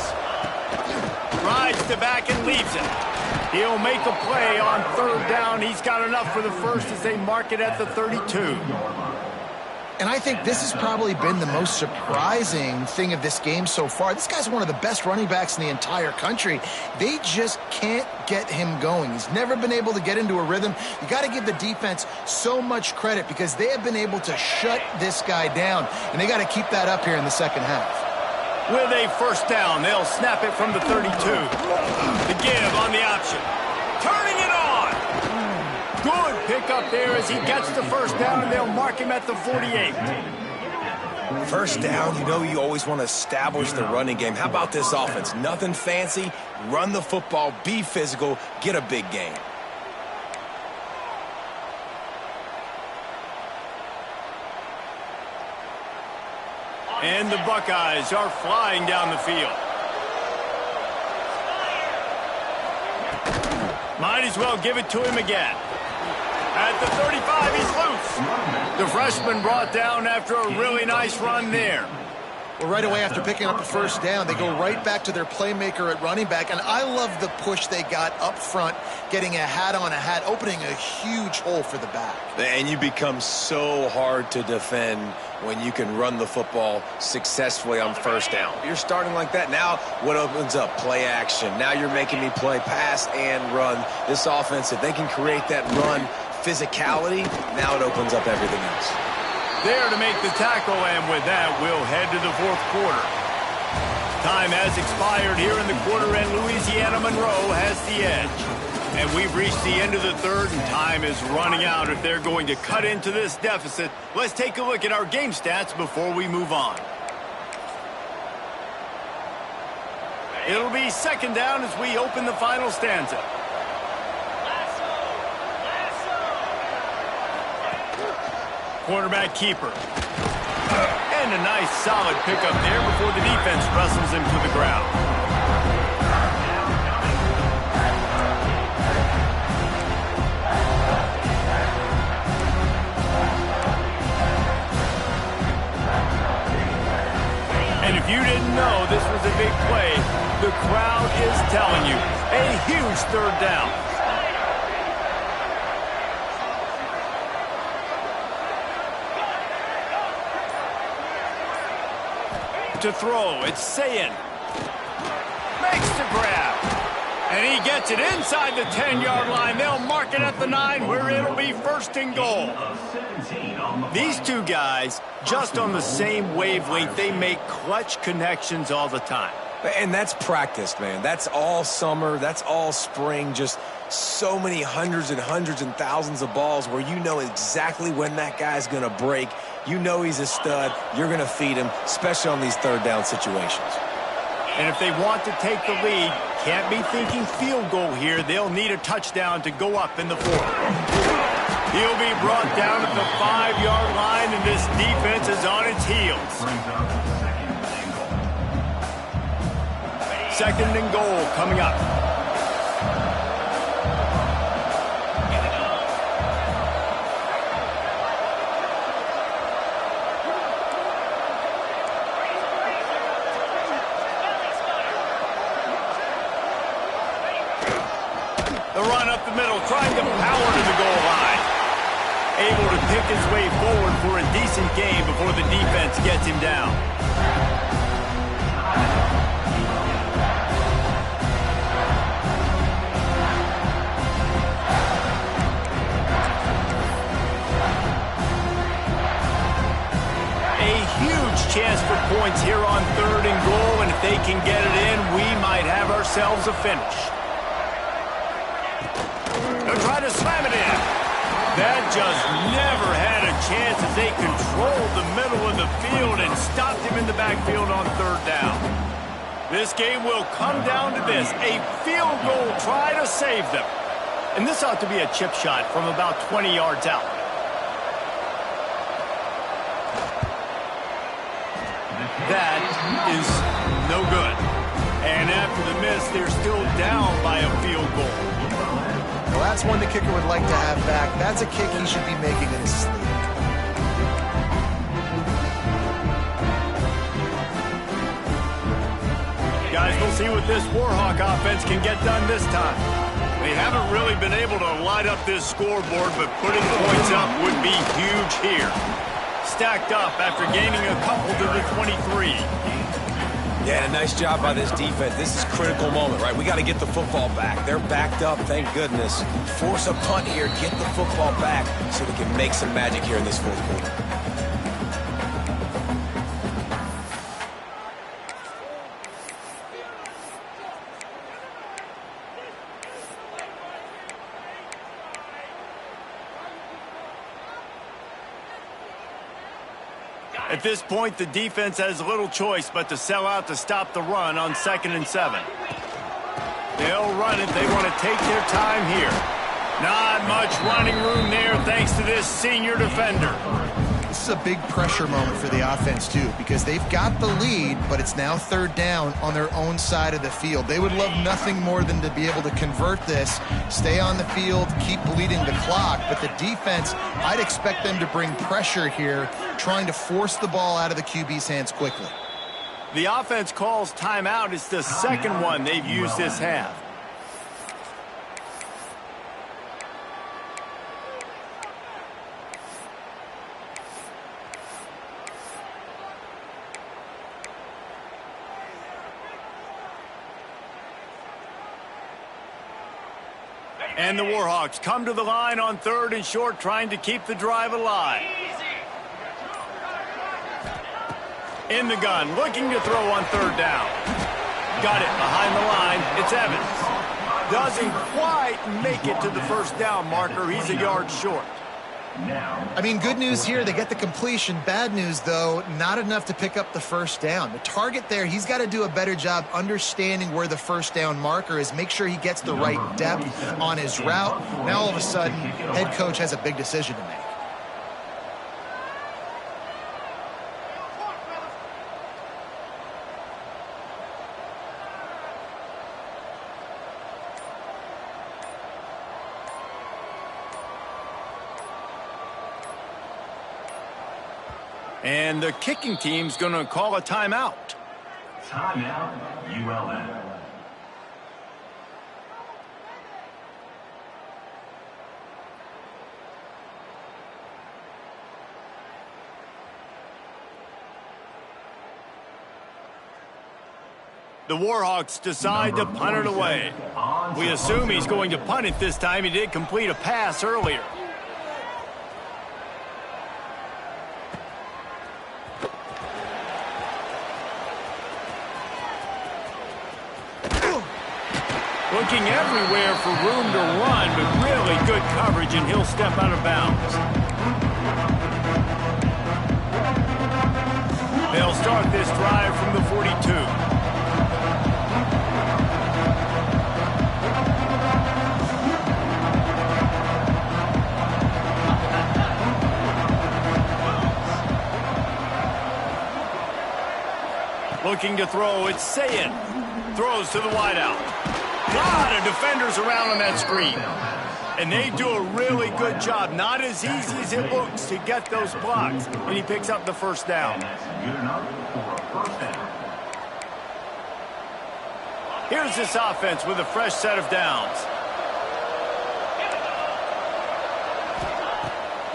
Rides to back and leaves it. He'll make a play on 3rd down. He's got enough for the first as they mark it at the 32. And I think this has probably been the most surprising thing of this game so far. This guy's one of the best running backs in the entire country. They just can't get him going. He's never been able to get into a rhythm. You got to give the defense so much credit because they have been able to shut this guy down, and they got to keep that up here in the second half. With a first down, they'll snap it from the 32. The give on the option. Turning it on. Good pick up there as he gets the first down, and they'll mark him at the 48. First down, you know you always want to establish the running game. How about this offense? Nothing fancy. Run the football, be physical, get a big gain. And the Buckeyes are flying down the field. Might as well give it to him again. At the 35, he's loose. The freshman brought down after a really nice run there. Well, right away after picking up the first down, they go right back to their playmaker at running back. And I love the push they got up front, getting a hat on a hat, opening a huge hole for the back. And you become so hard to defend when you can run the football successfully on first down. You're starting like that. Now what opens up? Play action. Now you're making me play pass and run. This offense, if they can create that run physicality, now it opens up everything else. There to make the tackle, and with that, we'll head to the 4th quarter. Time has expired here in the quarter, and Louisiana Monroe has the edge. And we've reached the end of the 3rd, and time is running out if they're going to cut into this deficit. Let's take a look at our game stats before we move on. It'll be 2nd down as we open the final stanza. Quarterback keeper. And a nice solid pickup there before the defense wrestles him to the ground. And if you didn't know this was a big play, the crowd is telling you. A huge 3rd down. To throw, it's Sayin. Makes the grab. And he gets it inside the 10-yard line. They'll mark it at the 9 where it'll be 1st and goal. These two guys, just on the same wavelength, they make clutch connections all the time. And that's practiced, man. That's all summer. That's all spring. Just so many hundreds and thousands of balls where you know exactly when that guy's going to break. You know he's a stud. You're going to feed him, especially on these 3rd down situations. And if they want to take the lead, can't be thinking field goal here. They'll need a touchdown to go up in the 4th. He'll be brought down at the 5-yard line, and this defense is on its heels. 2nd and goal coming up. The run up the middle, trying to power to the goal line. Able to pick his way forward for a decent gain before the defense gets him down. A huge chance for points here on 3rd and ourselves a finish. They'll try to slam it in. That just never had a chance as they controlled the middle of the field and stopped him in the backfield on third down. This game will come down to this, a field goal try to save them. And this ought to be a chip shot from about 20 yards out. That is no good. And after the miss, they're still down by a field goal. Well, that's one the kicker would like to have back. That's a kick he should be making in his sleep. Guys, we'll see what this Warhawk offense can get done this time. They haven't really been able to light up this scoreboard, but putting points up would be huge here. Stacked up after gaining a couple to the 23. Yeah, a nice job by this defense. This is a critical moment, right? We got to get the football back. They're backed up, thank goodness. Force a punt here, get the football back so we can make some magic here in this fourth quarter. At this point, the defense has little choice but to sell out to stop the run on 2nd and 7. They'll run it. They want to take their time here. Not much running room there thanks to this senior defender. This is a big pressure moment for the offense, too, because they've got the lead, but it's now third down on their own side of the field. They would love nothing more than to be able to convert this, stay on the field, keep bleeding the clock. But the defense, I'd expect them to bring pressure here, trying to force the ball out of the QB's hands quickly. The offense calls timeout. It's the second one they've used this half. And the Warhawks come to the line on 3rd and short, trying to keep the drive alive. In the gun, looking to throw on 3rd down. Got it behind the line. It's Evans. Doesn't quite make it to the first down marker. He's a yard short. I mean, good news here, they get the completion. Bad news, though, not enough to pick up the first down. The target there, he's got to do a better job understanding where the first down marker is, make sure he gets the right depth on his route. Now, all of a sudden, head coach has a big decision to make. And the kicking team's going to call a timeout. Timeout, ULM. The Warhawks decide to punt it away. We assume he's going to punt it this time. He did complete a pass earlier. Looking everywhere for room to run, but really good coverage, and he'll step out of bounds. They'll start this drive from the 42. Looking to throw, it's Sayin. Throws to the wideout. A lot of defenders around on that screen. And they do a really good job. Not as easy as it looks to get those blocks. And he picks up the first down. Here's this offense with a fresh set of downs.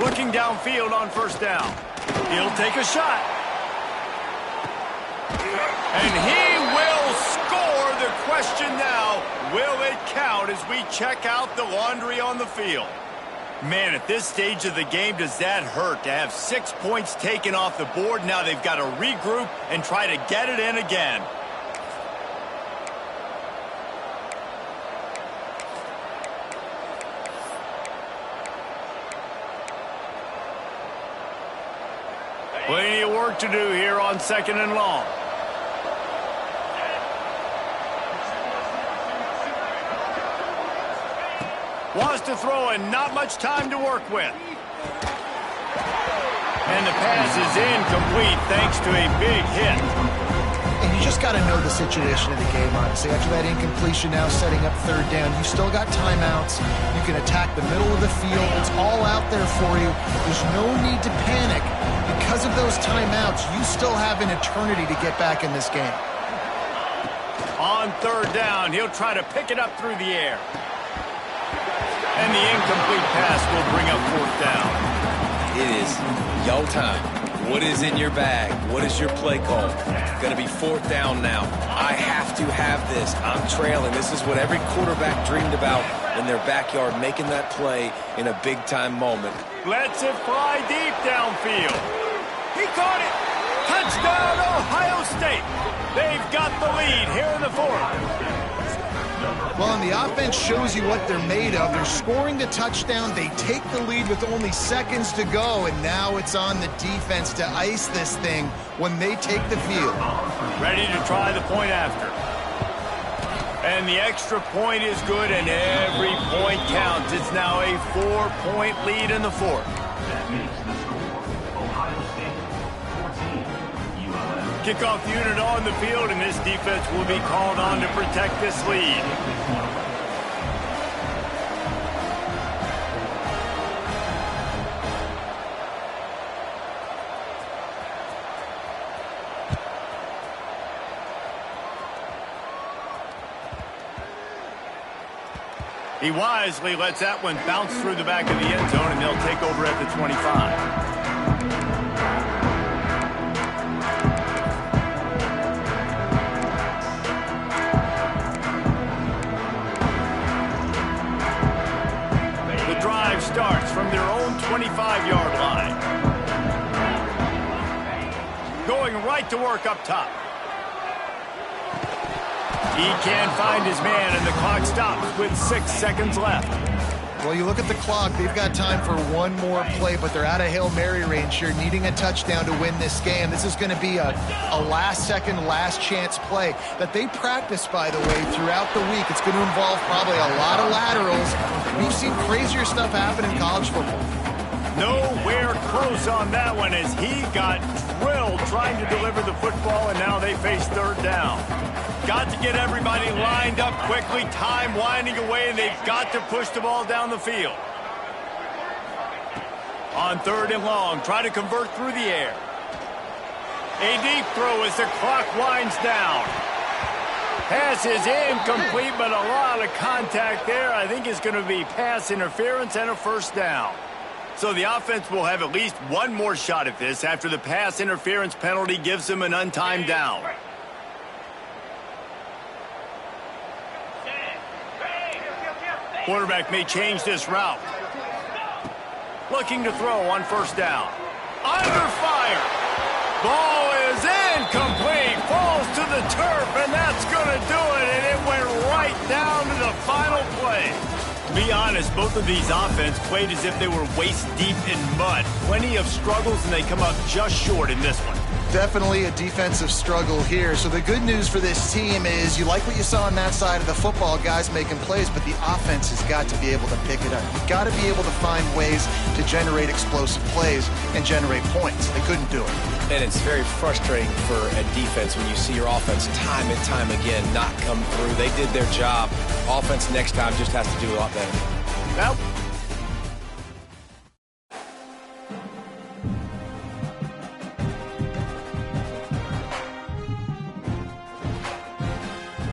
Looking downfield on first down. He'll take a shot. And he will score. The question now, will it count as we check out the laundry on the field? Man, at this stage of the game, does that hurt to have 6 points taken off the board? Now they've got to regroup and try to get it in again. work to do here on 2nd and long. Wants to throw and not much time to work with. And the pass is incomplete thanks to a big hit. And you just got to know the situation of the game, honestly. After that incompletion, now setting up 3rd down, you still got timeouts. You can attack the middle of the field. It's all out there for you. There's no need to panic. Because of those timeouts, you still have an eternity to get back in this game. On 3rd down, he'll try to pick it up through the air. And the incomplete pass will bring up 4th down. It is yo time. What is in your bag? What is your play call? Going to be 4th down now. I have to have this. I'm trailing. This is what every quarterback dreamed about in their backyard, making that play in a big-time moment. Lets it fly deep downfield. He caught it. Touchdown, Ohio State. They've got the lead here in the 4th. Well, and the offense shows you what they're made of. They're scoring the touchdown. They take the lead with only seconds to go, and now it's on the defense to ice this thing when they take the field. Ready to try the point after. And the extra point is good, and every point counts. It's now a 4-point lead in the 4th. That makes the score Ohio State 14, ULM. Kickoff unit on the field, and this defense will be called on to protect this lead. He wisely lets that one bounce through the back of the end zone, and they'll take over at the 25. Starts from their own 25-yard line. Going right to work up top. He can't find his man, and the clock stops with 6 seconds left. Well, you look at the clock. They've got time for one more play, but they're out of Hail Mary range here, needing a touchdown to win this game. This is going to be a last-second, last-chance play that they practice, by the way, throughout the week. It's going to involve probably a lot of laterals. We've seen crazier stuff happen in college football. Nowhere close on that one as he got drilled trying to deliver the football, and now they face 3rd down. Got to get everybody lined up quickly, time winding away, and they've got to push the ball down the field. On 3rd and long, try to convert through the air. A deep throw as the clock winds down. Pass is incomplete, but a lot of contact there. I think it's going to be pass interference and a 1st down. So the offense will have at least one more shot at this after the pass interference penalty gives them an untimed down. Quarterback may change this route. Looking to throw on 1st down. Under fire. Ball is incomplete. Falls to the turf, and that's going to do it. And it went right down to the final play. To be honest, both of these offenses played as if they were waist deep in mud. Plenty of struggles, and they come up just short in this one. Definitely a defensive struggle here. So the good news for this team is you like what you saw on that side of the football, guys making plays, but the offense has got to be able to pick it up. You've got to be able to find ways to generate explosive plays and generate points. They couldn't do it. And it's very frustrating for a defense when you see your offense time and time again not come through. They did their job. Offense next time just has to do a lot better. Well,